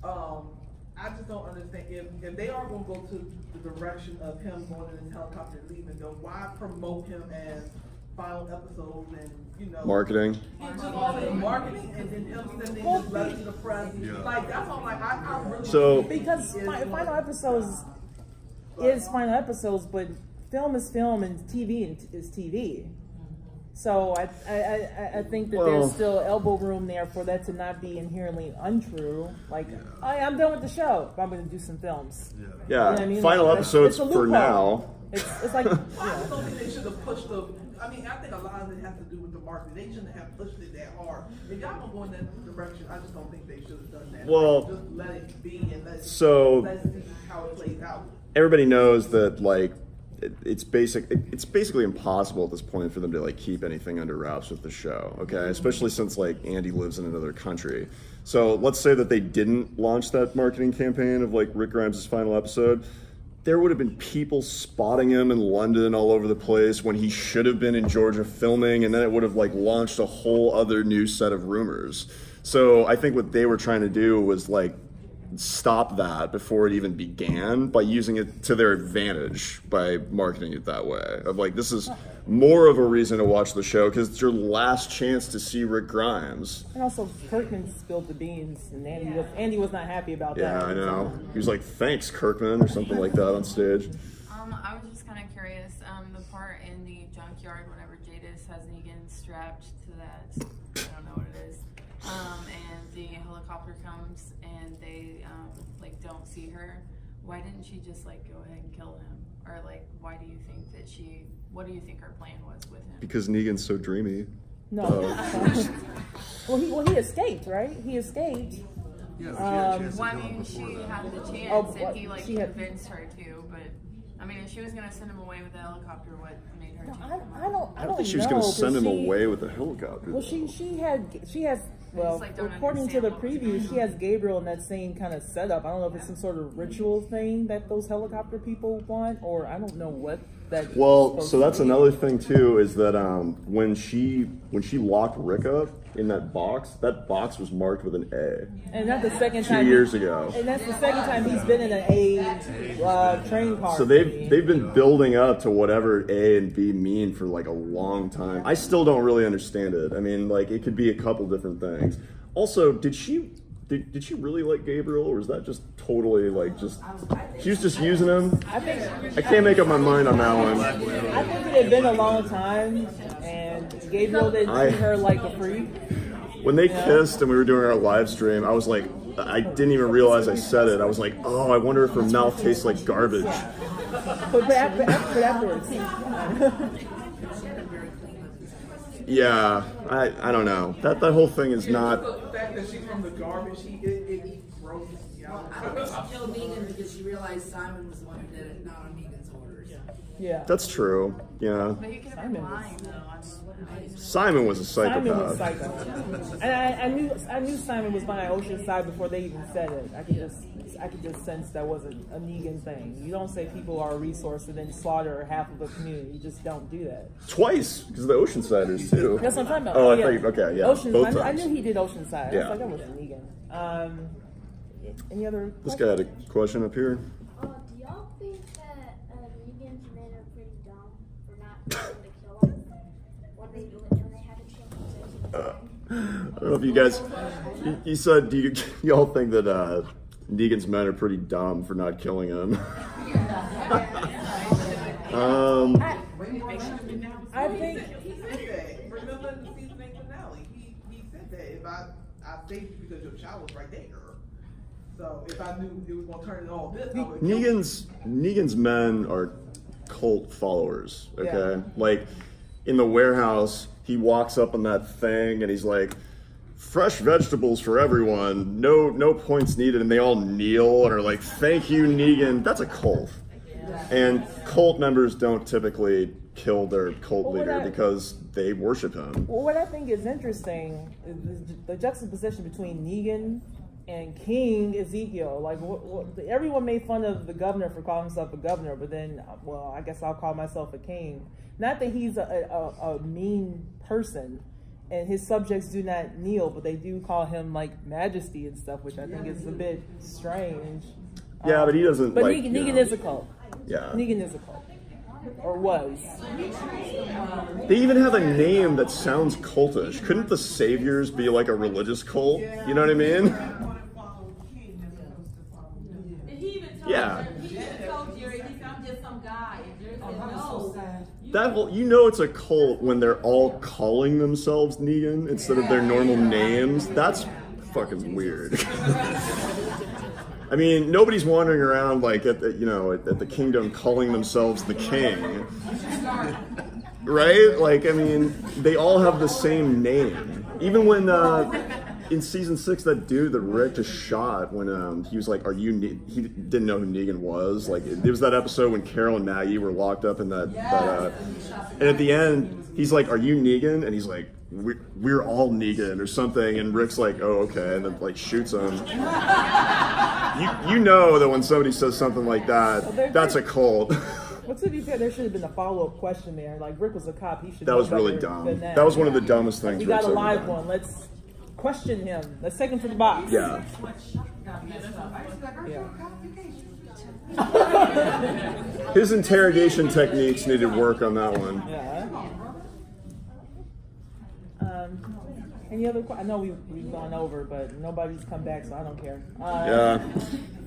I just don't understand if they are going to go to the direction of him going in his helicopter and leaving, then why promote him as final episodes and, you know, Marketing. Just all the marketing and then him sending his letter to the press. Like, that's all. Like, I really because final episodes is final episodes, but film is film and TV is TV. So I think that there's still elbow room there for that to not be inherently untrue. Like, I'm done with the show, but I'm going to do some films. Yeah. You know what I mean? Final like, episodes for now. It's like, I just don't think they should have pushed the. I mean, I think a lot of it has to do with the marketing. They shouldn't have pushed it that hard. If y'all don't go in that direction, I just don't think they should have done that. Well, just let it be and let's see how it plays out. Everybody knows that, like, it's basically impossible at this point for them to like keep anything under wraps with the show, okay? Especially since like Andy lives in another country. So let's say that they didn't launch that marketing campaign of like Rick Grimes' final episode. There would have been people spotting him in London all over the place when he should have been in Georgia filming, and then it would have like launched a whole other new set of rumors. So I think what they were trying to do was like stop that before it even began by using it to their advantage by marketing it that way. Of like, this is more of a reason to watch the show because it's your last chance to see Rick Grimes. And also, Kirkman spilled the beans, and Andy was not happy about that. Yeah, I know. He was like, "Thanks, Kirkman," or something like that on stage. I was just kind of curious. The part in the junkyard whenever Jadis has Negan strapped to that, I don't know what it is, and the helicopter comes and they like don't see her. Why didn't she just like go ahead and kill him? Or like, why do you think that she? What do you think her plan was with him? Because Negan's so dreamy. No. Well, he escaped, right? He escaped. Yeah, well, I mean, she had the chance, and he like convinced her to. But I mean, if she was gonna send him away with the helicopter, what made her? I don't think she was know, going to send him she- away with the helicopter. Well, she has. Well, like, don't according to the understand what was preview, she has Gabriel in that same kind of setup. I don't know if it's some sort of ritual thing that those helicopter people want, or I don't know what that. Well, so that's another thing too, is that when she locked Rick up in that box was marked with an A. And that's the second time 2 years ago. And that's the second time he's been in an A train car. So they've been building up to whatever A and B mean for like a long time. I still don't really understand it. I mean, like it could be a couple different things. Also, did she really like Gabriel, or was that just totally like she was just using him? I can't make up my mind on that one. I think it had been a long time, and Gabriel didn't treat her like a freak. When they kissed and we were doing our live stream, I was like, I didn't even realize I said it. I was like, oh, I wonder if her mouth tastes like garbage. But afterwards. Yeah, I don't know. That whole thing is not. The fact that she's from the garbage, it gross. Well, I don't think she killed Negan because she realized Simon was the one who did it, not on Negan's orders. Yeah. That's true. Yeah. But you could have been lying though. Simon was a psychopath. Simon was psycho. And I knew Simon was by Ocean's side before they even said it. I could just sense that wasn't a Negan thing. You don't say people are a resource and then slaughter half of a community. You just don't do that. Twice, because of the Oceansiders too. That's what I'm talking about. Oh, yeah. I thought okay, yeah. Ocean, Both I times. knew he did Oceanside. Yeah. I was like, that wasn't Negan. Any other This guy had a question up here. Do y'all think that Negan's men are pretty dumb for not being able to kill him when they have a chance? I don't know if you guys. You said, do y'all think that Negan's men are pretty dumb for not killing him? I think He said that. Remember in the season 8 finale, he said that if I saved you because your child was right there. So if I knew it was gonna turn into all this, I would kill you. Negan's men are cult followers. Okay, Yeah. like in the warehouse, he walks up on that thing and he's like, "Fresh vegetables for everyone. No points needed," and they all kneel and are like, "Thank you, Negan." That's a cult. And cult members don't typically kill their cult leader because they worship him. Well, what I think is interesting is the juxtaposition between Negan and King Ezekiel. Like, everyone made fun of the governor for calling himself a governor, but then, well, I guess I'll call myself a king. Not that he's a mean person, and his subjects do not kneel, but they do call him like majesty and stuff, which I think is a bit strange. Yeah, but he doesn't. But like, Negan is a cult. Yeah. Negan is a cult. Or was. They even have a name that sounds cultish. Couldn't the Saviors be like a religious cult? You know what I mean? Yeah. He even told Jerry, he said, I'm just some guy. And Jerry said, no. That whole, you know, it's a cult when they're all calling themselves Negan instead of their normal names. That's fucking weird. I mean, nobody's wandering around like at the kingdom calling themselves the king, right? Like, I mean, they all have the same name. Even when in season 6, that dude that Rick just shot when he was like, "Are you?" He didn't know who Negan was. Like, it was that episode when Carol and Maggie were locked up in that. And at the end, he's like, "Are you Negan?" And he's like, "We're all Negan" or something. And Rick's like, "Oh, okay," and then like shoots him. You know that when somebody says something like that, that's a cult. Well, to be fair, there should have been a follow-up question there. Like, Rick was a cop; he should. That was really dumb. That was one of the dumbest things. We got Rick's a ever live done. one. Let's question him. Let's take him to the box. Yeah. His interrogation techniques needed work on that one. Yeah. Any other? I know we've gone over, but nobody's come back, so I don't care. Yeah.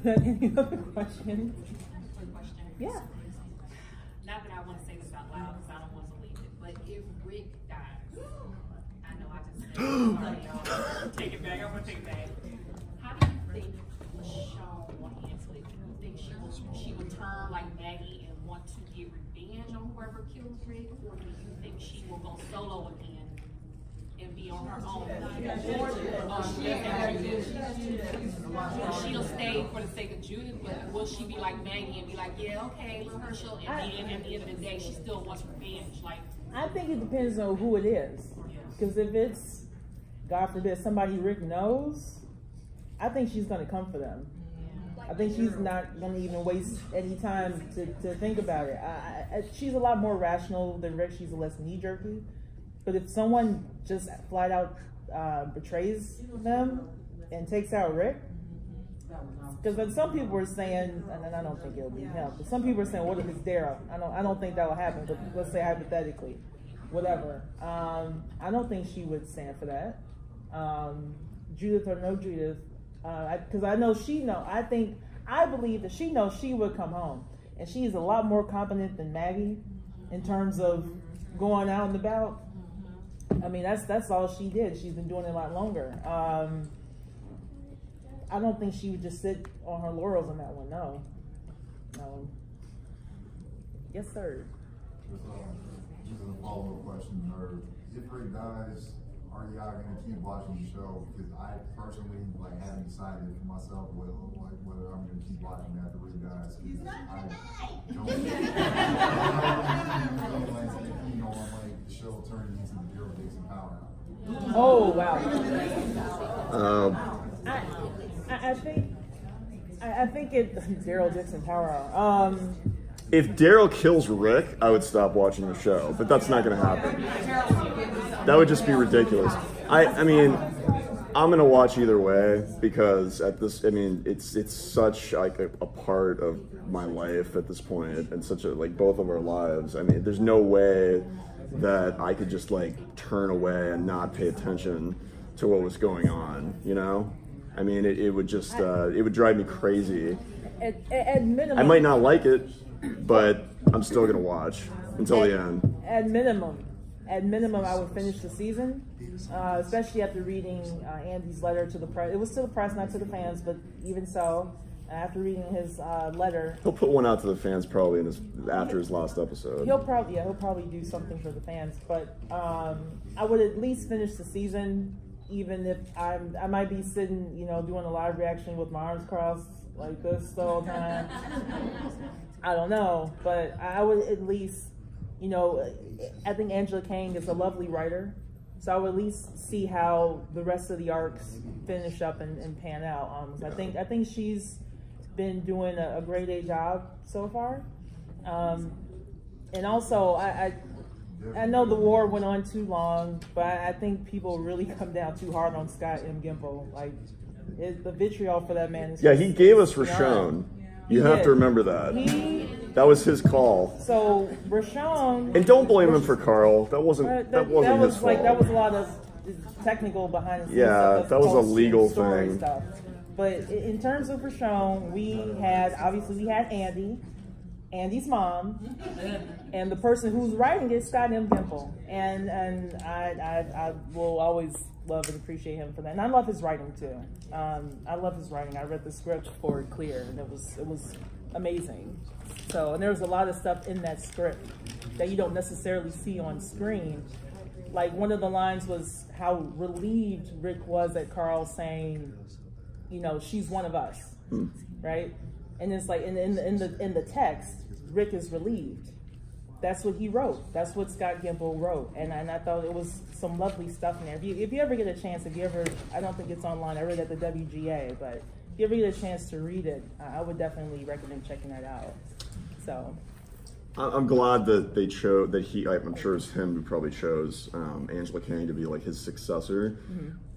Any other questions? Quick question. Yeah. Not that I want to say this out loud because I don't want to believe it, but if Rick dies, I know I just said take it back. I'm gonna take it back. How do you think Michonne will handle it? Do you think she will turn like Maggie and want to get revenge on whoever kills Rick, or do you think she will go solo again and be on her own? She'll stay for the sake of Judith, but will she be like Maggie and be like, yeah, okay, little Herschel, and then at the end of the day, she still wants revenge? Like, I think it depends on who it is. Because if it's, God forbid, somebody Rick knows, I think she's going to come for them. I think she's not going to even waste any time to think about it. She's a lot more rational than Rick. She's less knee-jerky. But if someone just flat out betrays them and takes out Rick, because some people were saying, and I don't think it'll be him, but some people are saying, what if it's Daryl? I don't think that will happen, but let's say hypothetically, whatever. I don't think she would stand for that. Judith or no Judith, because I know she know. I believe that she knows she would come home, and she is a lot more competent than Maggie in terms of going out and about. I mean, that's all she did. She's been doing it a lot longer. I don't think she would just sit on her laurels on that one. No. Yes, sir. Just a follow-up question. If Rick dies, are y'all going to keep watching the show? Because I personally haven't decided for myself whether I'm going to keep watching after Rick dies. He's not going to die. The show turning into the Daryl Dixon power. Oh wow. I think it Daryl Dixon power hour. If Daryl kills Rick, I would stop watching the show, but that's not going to happen. That would just be ridiculous. I mean, I'm going to watch either way because it's such like a part of my life at this point, and such both of our lives. I mean, there's no way that I could just turn away and not pay attention to what was going on, you know? I mean, it would just, it would drive me crazy. At minimum. I might not like it, but I'm still going to watch until the end. At minimum, I would finish the season, especially after reading Andy's letter to the press. It was to the press, not to the fans, but even so, after reading his letter. He'll put one out to the fans probably after his last episode. He'll probably do something for the fans, but I would at least finish the season, even if I might be sitting, doing a live reaction with my arms crossed like this the whole time. I don't know, but I would at least, I think Angela Kang is a lovely writer, so I would at least see how the rest of the arcs finish up and pan out. I think she's been doing a grade A job so far, and also I know the war went on too long, but I think people really come down too hard on Scott M. Gimple. The vitriol for that man is he gave us Richonne. You have to remember that. That was his call. So Richonne, and don't blame him for Carl. That wasn't his fault. That was a lot of technical behind the scenes. Yeah, that was a legal thing. Stuff. But in terms of Richonne, we had Andy's mom, and the person who's writing it, Scott M. Gimple, and I will always love and appreciate him for that. And I love his writing too. I love his writing. I read the script for Clear, and it was amazing. So, and there was a lot of stuff in that script that you don't necessarily see on screen. Like one of the lines was how relieved Rick was at Carl saying, she's one of us, right? And it's like in the text, Rick is relieved. That's what he wrote. That's what Scott Gimple wrote, and I thought it was some lovely stuff in there. If you ever get a chance, I don't think it's online. I read it at the WGA, but if you ever get a chance to read it, I would definitely recommend checking that out. So, I'm glad that they chose that I'm sure it's him who probably chose Angela Kang to be like his successor.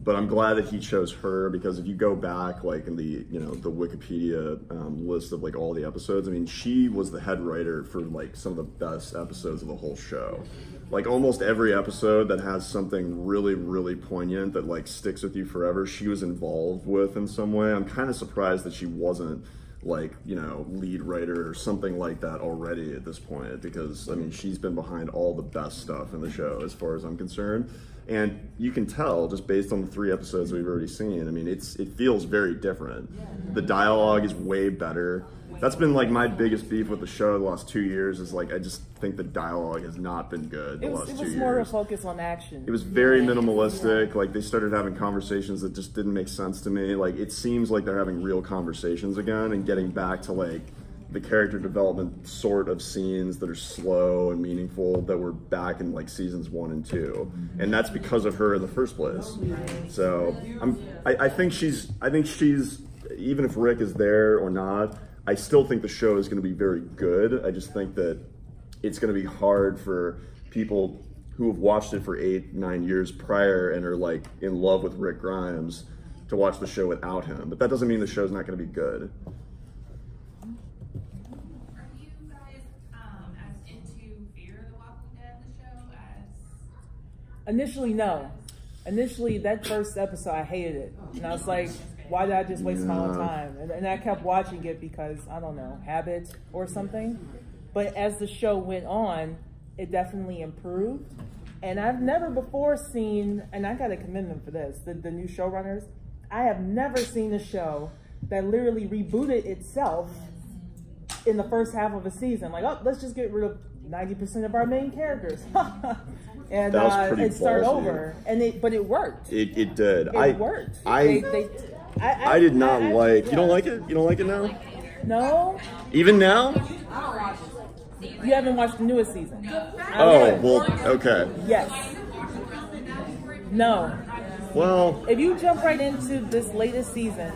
But I'm glad that he chose her, because if you go back like in the the Wikipedia list of like all the episodes, I mean, she was the head writer for like some of the best episodes of the whole show. Like almost every episode that has something really, really poignant that like sticks with you forever, she was involved with in some way. I'm kind of surprised that she wasn't like, lead writer or something like that already at this point, because I mean, she's been behind all the best stuff in the show as far as I'm concerned. And you can tell just based on the 3 episodes we've already seen, I mean, it feels very different. The dialogue is way better. That's been like my biggest beef with the show the last 2 years, is like I just think the dialogue has not been good the last 2 years. It was more of a focus on action. It was very minimalistic. Like they started having conversations that just didn't make sense to me. Like it seems like they're having real conversations again and getting back to like the character development sort of scenes that are slow and meaningful that were back in like seasons 1 and 2, and that's because of her in the first place. So I think she's even if Rick is there or not, I still think the show is going to be very good. I just think that it's going to be hard for people who have watched it for 8-9 years prior and are like in love with Rick Grimes to watch the show without him. But that doesn't mean the show's not going to be good. Are you guys as into Fear the Walking Dead, the show, as? Initially, no. Initially, that first episode, I hated it. And I was like, why did I just waste my own time? And I kept watching it because, I don't know, habit or something. But as the show went on, it definitely improved. And I've never before seen, and I got to commend them for this, the new showrunners, I have never seen a show that literally rebooted itself in the first half of a season. Like, oh, let's just get rid of 90% of our main characters. And it started over. But it worked. It did. It worked. I did not like. You don't like it? You don't like it now? No. Even now? You haven't watched the newest season. Oh, well, okay. Yes. No. Well, if you jump right into this latest season,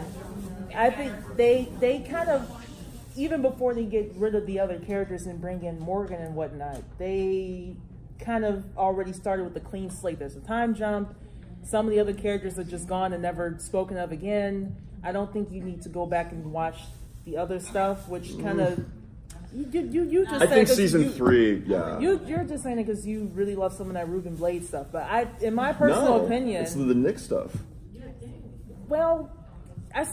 I think they kind of, even before they get rid of the other characters and bring in Morgan and whatnot, they kind of already started with a clean slate. There's a time jump. Some of the other characters are just gone and never spoken of again. I don't think you need to go back and watch the other stuff, which kind of you just. I think season 3, yeah. You're just saying it because you really love some of that Ruben Blades stuff, but in my personal opinion, it's the Nick stuff. Well, I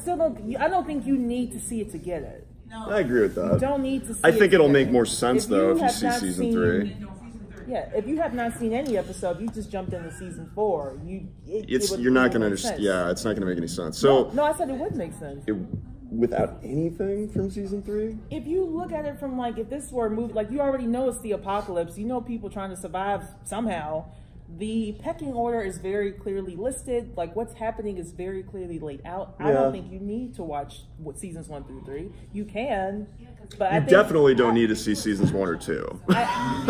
don't think you need to see it to get it. No. I agree with that. You don't need to see I think it'll make more sense though if you see season 3. Yeah, if you have not seen any episode, you just jumped into season 4. You're not going to understand. Yeah, it's not going to make any sense. So no, I said it would make sense. Without anything from season 3? If you look at it from like, if this were a movie, like you already know it's the apocalypse, you know people trying to survive somehow. The pecking order is very clearly listed. Like what's happening is very clearly laid out. Yeah. I don't think you need to watch seasons 1 through 3. You can, but you definitely don't need to see seasons 1 or 2. I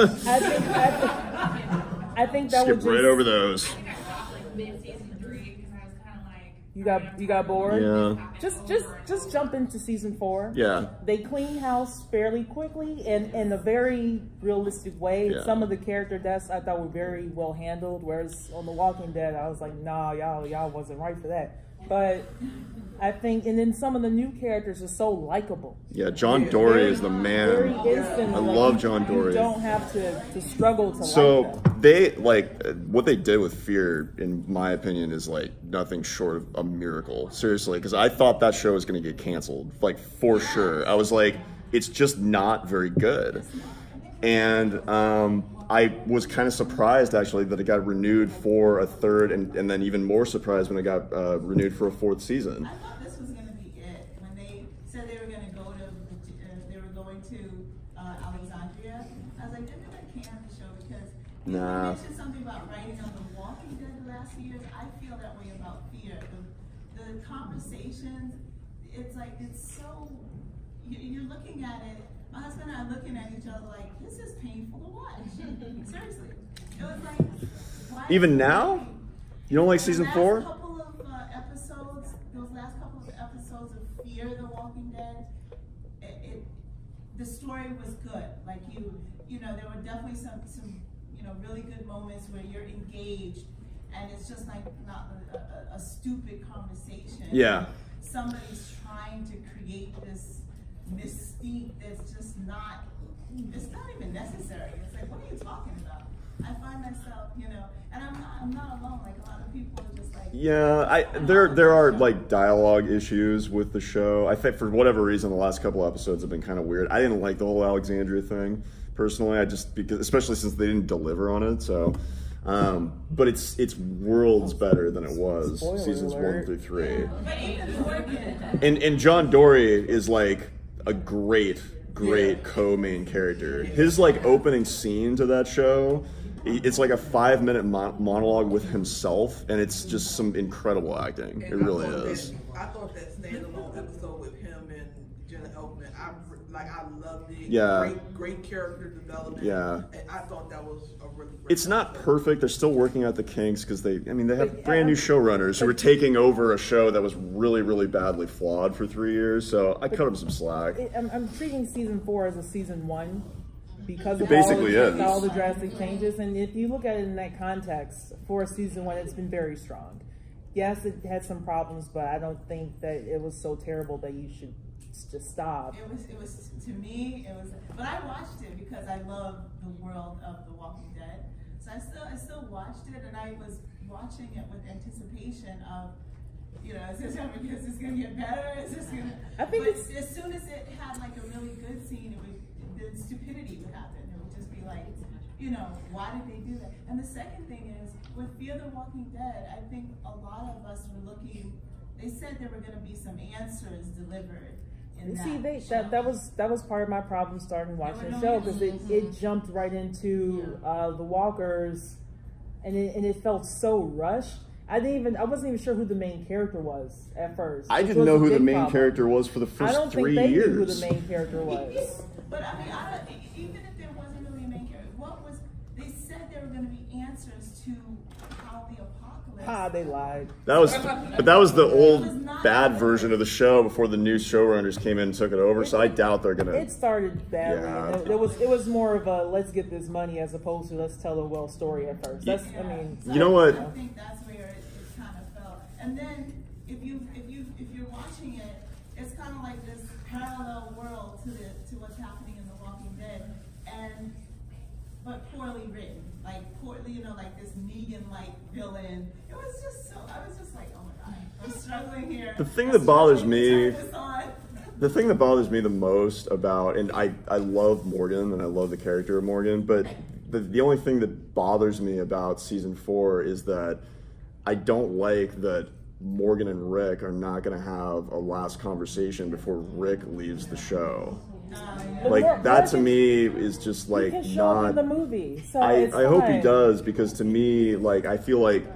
think that skip would right over those. You got bored? Yeah. Just jump into season 4. Yeah. They clean house fairly quickly and in a very realistic way. Yeah. Some of the character deaths I thought were very well handled, whereas on The Walking Dead I was like, nah, y'all wasn't right for that. But I think, and then some of the new characters are so likable. Yeah, John Dory is the man. Very instant. I love John Dory. You don't have to struggle to so like them. They what they did with Fear, in my opinion, is like nothing short of a miracle. Seriously, because I thought that show was going to get canceled, like for sure. I was like, it's just not very good, and I was kind of surprised actually that it got renewed for a 3rd, and then even more surprised when it got renewed for a 4th season. I thought this was going to be it when they said they were going to go to Alexandria. I was like, they're going to can the show because you mentioned something about writing on The Walking Dead the last few years. I feel that way about Fear. The conversations, it's like it's so you're looking at it. My husband and I are looking at each other like, this is painful to watch. Seriously. It was like, why? Even now? You don't like season 4? Those last couple of episodes of Fear the Walking Dead, the story was good. Like you know, there were definitely some you know, really good moments where you're engaged, and it's just like not a stupid conversation. Yeah. Somebody's trying to create this mystique that's just not, it's not even necessary. It's like, what are you talking about? I find myself, you know, and I'm not alone. Like, a lot of people are just like, yeah, there are like dialogue issues with the show. I think for whatever reason, the last couple episodes have been kind of weird. I didn't like the whole Alexandria thing personally. Because especially since they didn't deliver on it. So, but it's worlds better than it was seasons 1 through 3. And John Dory is like a great co-main character. His like opening scene to that show, it's like a 5-minute monologue with himself, and it's just some incredible acting. It really is. I thought that standalone episode with him and Jenna Elfman, I loved it. Yeah. Great character development. Yeah. And I thought that was a really great It's not perfect. They're still working out the kinks because they have brand new showrunners who were taking over a show that was really, really badly flawed for 3 years. So I cut them some slack. I'm treating season 4 as a season 1 because of all the drastic changes. And if you look at it in that context, for season 1, it's been very strong. Yes, it had some problems, but I don't think that it was so terrible that you should just stop. It was to me, it was, but I watched it because I love the world of The Walking Dead. So I still watched it, and I was watching it with anticipation of, you know, is this gonna get better? Is this gonna? I think as soon as it had like a really good scene, the stupidity would happen. It would just be like, you know, why did they do that? And the second thing is, with Fear the Walking Dead, I think a lot of us were looking. They said there were going to be some answers delivered. That was part of my problem starting watching the show, because it jumped right into the walkers, and it felt so rushed. I wasn't even sure who the main character was at first. I didn't know who the main character was for the first 3 years. I don't think they knew who the main character was. But I mean, even if there wasn't really a main character, they said there were going to be answers to how the apocalypse. They lied. That was the old bad version of the show before the new showrunners came in and took it over. So I doubt they're gonna. It started badly. Yeah. It was more of a let's get this money as opposed to let's tell a well story at first. So you know what? I think that's where it kind of felt. And then if you're watching it, it's kind of like this parallel world to what's happening in The Walking Dead, but poorly written, like this Negan-like villain. It was just I was just like, oh my god, I'm struggling here. The thing that bothers me the most about, and I love Morgan and I love the character of Morgan, but the only thing that bothers me about season 4 is that I don't like that Morgan and Rick are not going to have a last conversation before Rick leaves the show. Like that to me is just like he can show up in the movie. So I hope he does, because to me, like, I feel like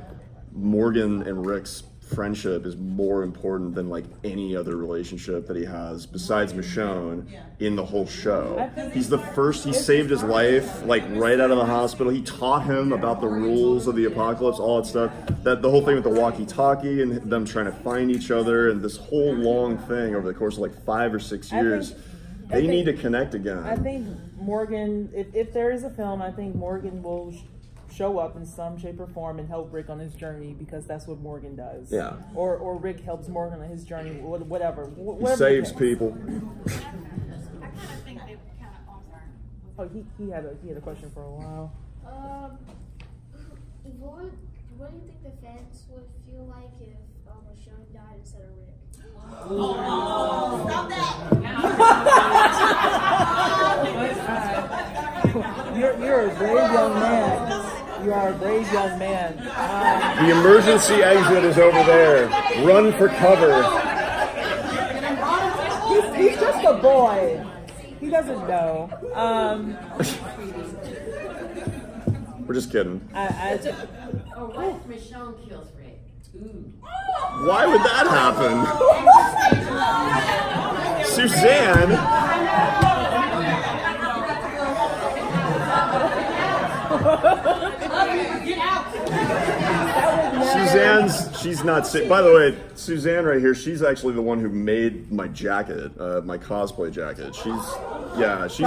Morgan and Rick's friendship is more important than like any other relationship that he has besides Michonne in the whole show. He's the first. He saved his life like right out of the hospital. He taught him about the rules of the apocalypse, all that stuff. That the whole thing with the walkie-talkie and them trying to find each other, and this whole long thing over the course of like 5 or 6 years. They need to connect again. I think Morgan, if there is a film, I think Morgan will show up in some shape or form and help Rick on his journey, because that's what Morgan does. Yeah. Or Rick helps Morgan on his journey, whatever. He saves people. I kind of think they kind of. Oh, sorry. Oh, he had a question for a while. What do you think the fans would feel like if Michonne died instead of Rick? Oh, stop that! You're a brave young man. You are a brave young man. The emergency exit is over there. Run for cover. He's just a boy. He doesn't know. We're just kidding. What if Michonne kills Rick? Ooh. Why would that happen? Suzanne? Get out. She's not sick. By the way, Suzanne right here, she's actually the one who made my jacket, my cosplay jacket. She's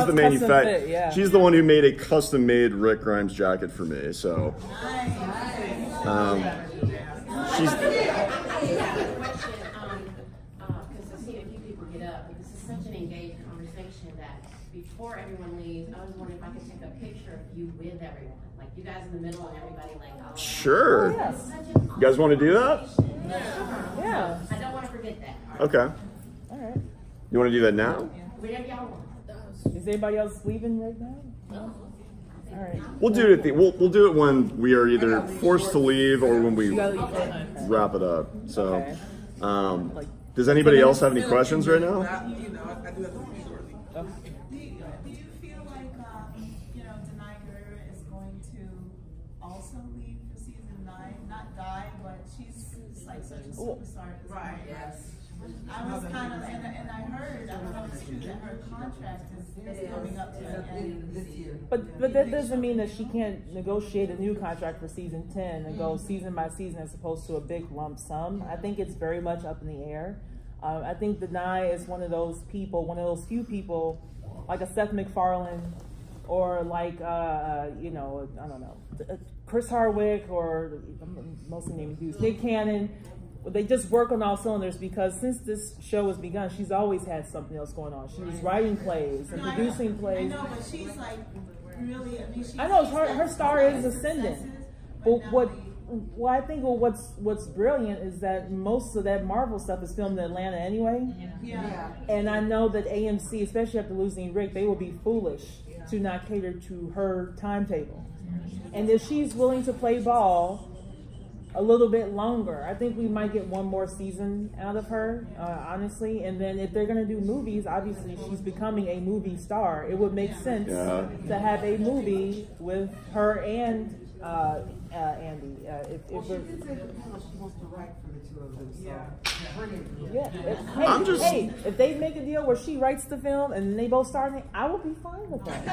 the manufacturer. Yeah. She's the one who made a custom-made Rick Grimes jacket for me. So, she's. Because I've seen a few people get up, but this is such an engaged conversation that before everyone leaves, I was wondering if I could take a picture of you with everyone. Like you guys in the middle and everybody like all around. Sure. Oh, yes. You guys want to do that? Yeah. I don't want to forget that. Okay. All right. You want to do that now? Whatever y'all want. Is anybody else leaving right now? No. All right. We'll do it. We'll do it when we are either forced to leave or when we wrap it up. So, does anybody else have any questions right now? I do have to speak shortly. Do you feel like Denaiger is going to also leave for season 9? Not die, but she's like such a superstar. Right. Yes. I was kind of, and I heard, I don't know if it's true, that her contract is coming up to the end this year. But that doesn't mean that she can't negotiate a new contract for season 10 and go season by season as opposed to a big lump sum. I think it's very much up in the air. I think Denai is one of those people, one of those few people, like a Seth MacFarlane, or like I don't know, Chris Hardwick, or mostly named dudes, Nick Cannon. They just work on all cylinders because since this show has begun, she's always had something else going on. She was writing plays and producing plays. I know, but she's like really. I know her star is ascendant. But I think what's brilliant is that most of that Marvel stuff is filmed in Atlanta anyway. Yeah. And I know that AMC, especially after losing Rick, they will be foolish to not cater to her timetable. And if she's willing to play ball a little bit longer, I think we might get one more season out of her, honestly. And then if they're going to do movies, obviously she's becoming a movie star. It would make sense to have a movie with her and Andy. She did say that she wants to write for the two of them. So If they make a deal where she writes the film and they both star in it, I would be fine with that.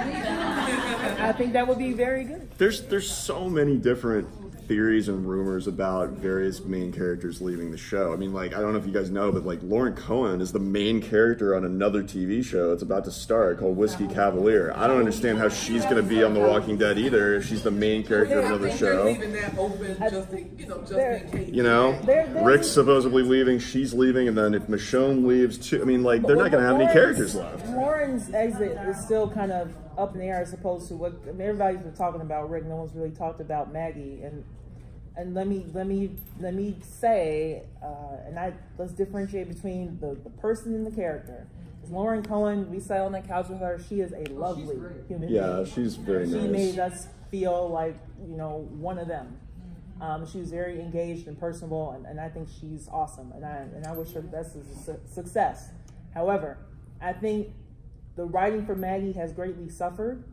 I think that would be very good. There's so many different theories and rumors about various main characters leaving the show. I mean, like, I don't know if you guys know, but like Lauren Cohen is the main character on another TV show. It's about to start called Whiskey Cavalier. I don't understand how she's going to be on The Walking Dead either if she's the main character of another show. Leaving that open just in case. You know, Rick's supposedly leaving, she's leaving, and then if Michonne leaves too, I mean, like, they're not going to have any characters left. Lauren's exit is still kind of up in the air as opposed to what everybody's been talking about Rick. No one's really talked about Maggie. And let me say, let's differentiate between the person and the character. Lauren Cohen, we sat on that couch with her. She is a lovely human being. Yeah, she's very nice. She made us feel like, one of them. She was very engaged and personable, and I think she's awesome. And I wish her the best success. However, I think the writing for Maggie has greatly suffered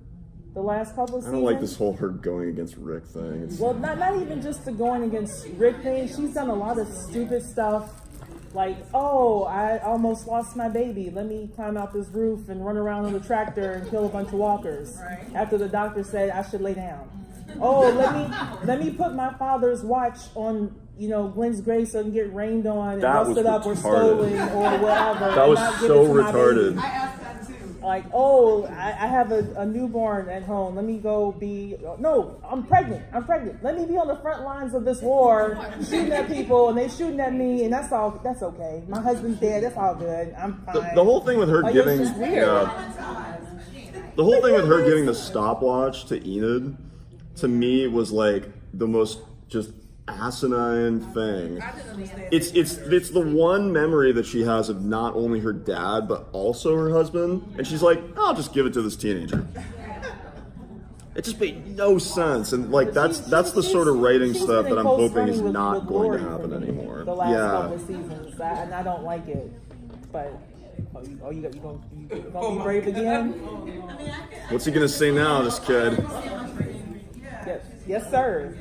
the last couple of seasons. I don't like this whole her going against Rick thing. Well, not even just the going against Rick thing. She's done a lot of stupid stuff. Like, oh, I almost lost my baby. Let me climb out this roof and run around on the tractor and kill a bunch of walkers. Right. After the doctor said I should lay down. Oh, let me put my father's watch on, Gwen's grave so it can get rained on and rusted up or stolen or whatever. That was so retarded. I asked that too. Like, oh, I have a newborn at home. Let me go I'm pregnant. Let me be on the front lines of this war, shooting at people, and they shooting at me, and that's okay. My husband's dead. That's all good. I'm fine. The whole thing with her giving, it's just weird. The whole thing with her giving the stopwatch to Enid, to me, was like the most just asinine thing. It's the one memory that she has of not only her dad but also her husband, and she's like, I'll just give it to this teenager. It just made no sense, and like that's the sort of writing stuff that I'm hoping is not going to happen anymore. The last couple of seasons, and I don't like it. But you gonna be brave again? What's he gonna say now, this kid? Yes, sir.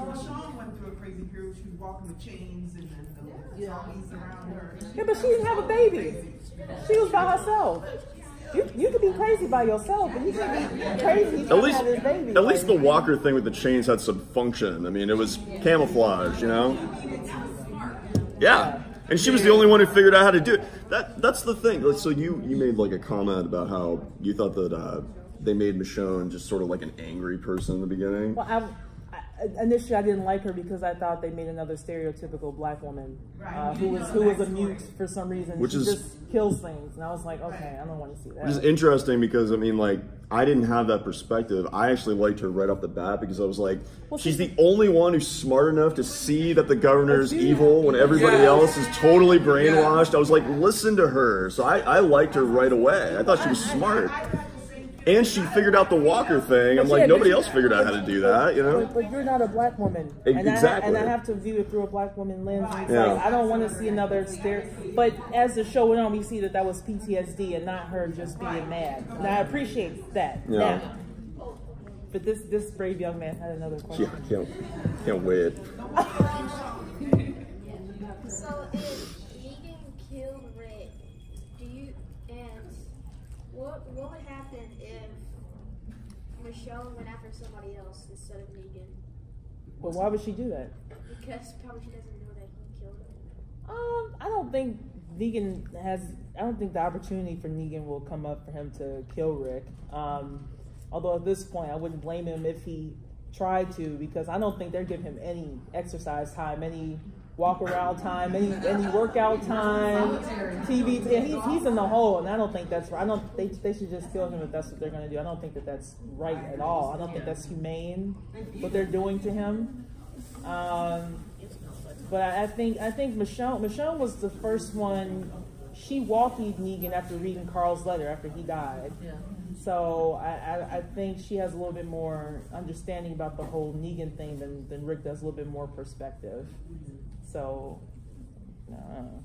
Michonne went through a crazy period. She was walking with chains and then the zombies around her. Yeah, but she didn't have a baby. She was by herself. You could be crazy by yourself, but you can't be crazy trying to have this baby. At least the Walker thing with the chains had some function. I mean, it was camouflage, you know? Yeah. And she was the only one who figured out how to do it. That's the thing. Like, so you made like a comment about how you thought that they made Michonne just sort of like an angry person in the beginning. Well, initially I didn't like her because I thought they made another stereotypical black woman who was a mute for some reason. Which just kills things, and I was like, okay, I don't want to see that. Which is interesting because I mean, like, I didn't have that perspective. I actually liked her right off the bat because I was like, she's the only one who's smart enough to see that the governor's evil when everybody else is totally brainwashed. I was like, listen to her. So I liked her right away. I thought she was smart. And she figured out the Walker thing. I'm like, nobody else figured out how to do that, you know? But you're not a black woman. Exactly. And I have to view it through a black woman lens. It's like, I don't want to see another But as the show went on, we see that was PTSD and not her just being mad. And I appreciate that. Yeah. Now, but this brave young man had another question. Yeah, can't wait. So if Negan killed Rick, what would happen if Michonne went after somebody else instead of Negan? Well, why would she do that? Because probably she doesn't know that he killed him. I don't think Negan has. I don't think the opportunity for Negan will come up for him to kill Rick. Although at this point, I wouldn't blame him if he tried to, because I don't think they're giving him any exercise time, any walk around time, any workout time, TV. He's in the hole, and I don't think that's right. They should just kill him if that's what they're going to do. I don't think that's right at all. I don't think that's humane what they're doing to him. But I think Michonne was the first one. She walkied Negan after reading Carl's letter after he died. Yeah. So I think she has a little bit more understanding about the whole Negan thing than Rick does, a little bit more perspective. So, no, I don't know.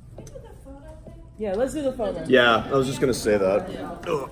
Yeah, let's do the photo. Yeah, I was just going to say that. Ugh.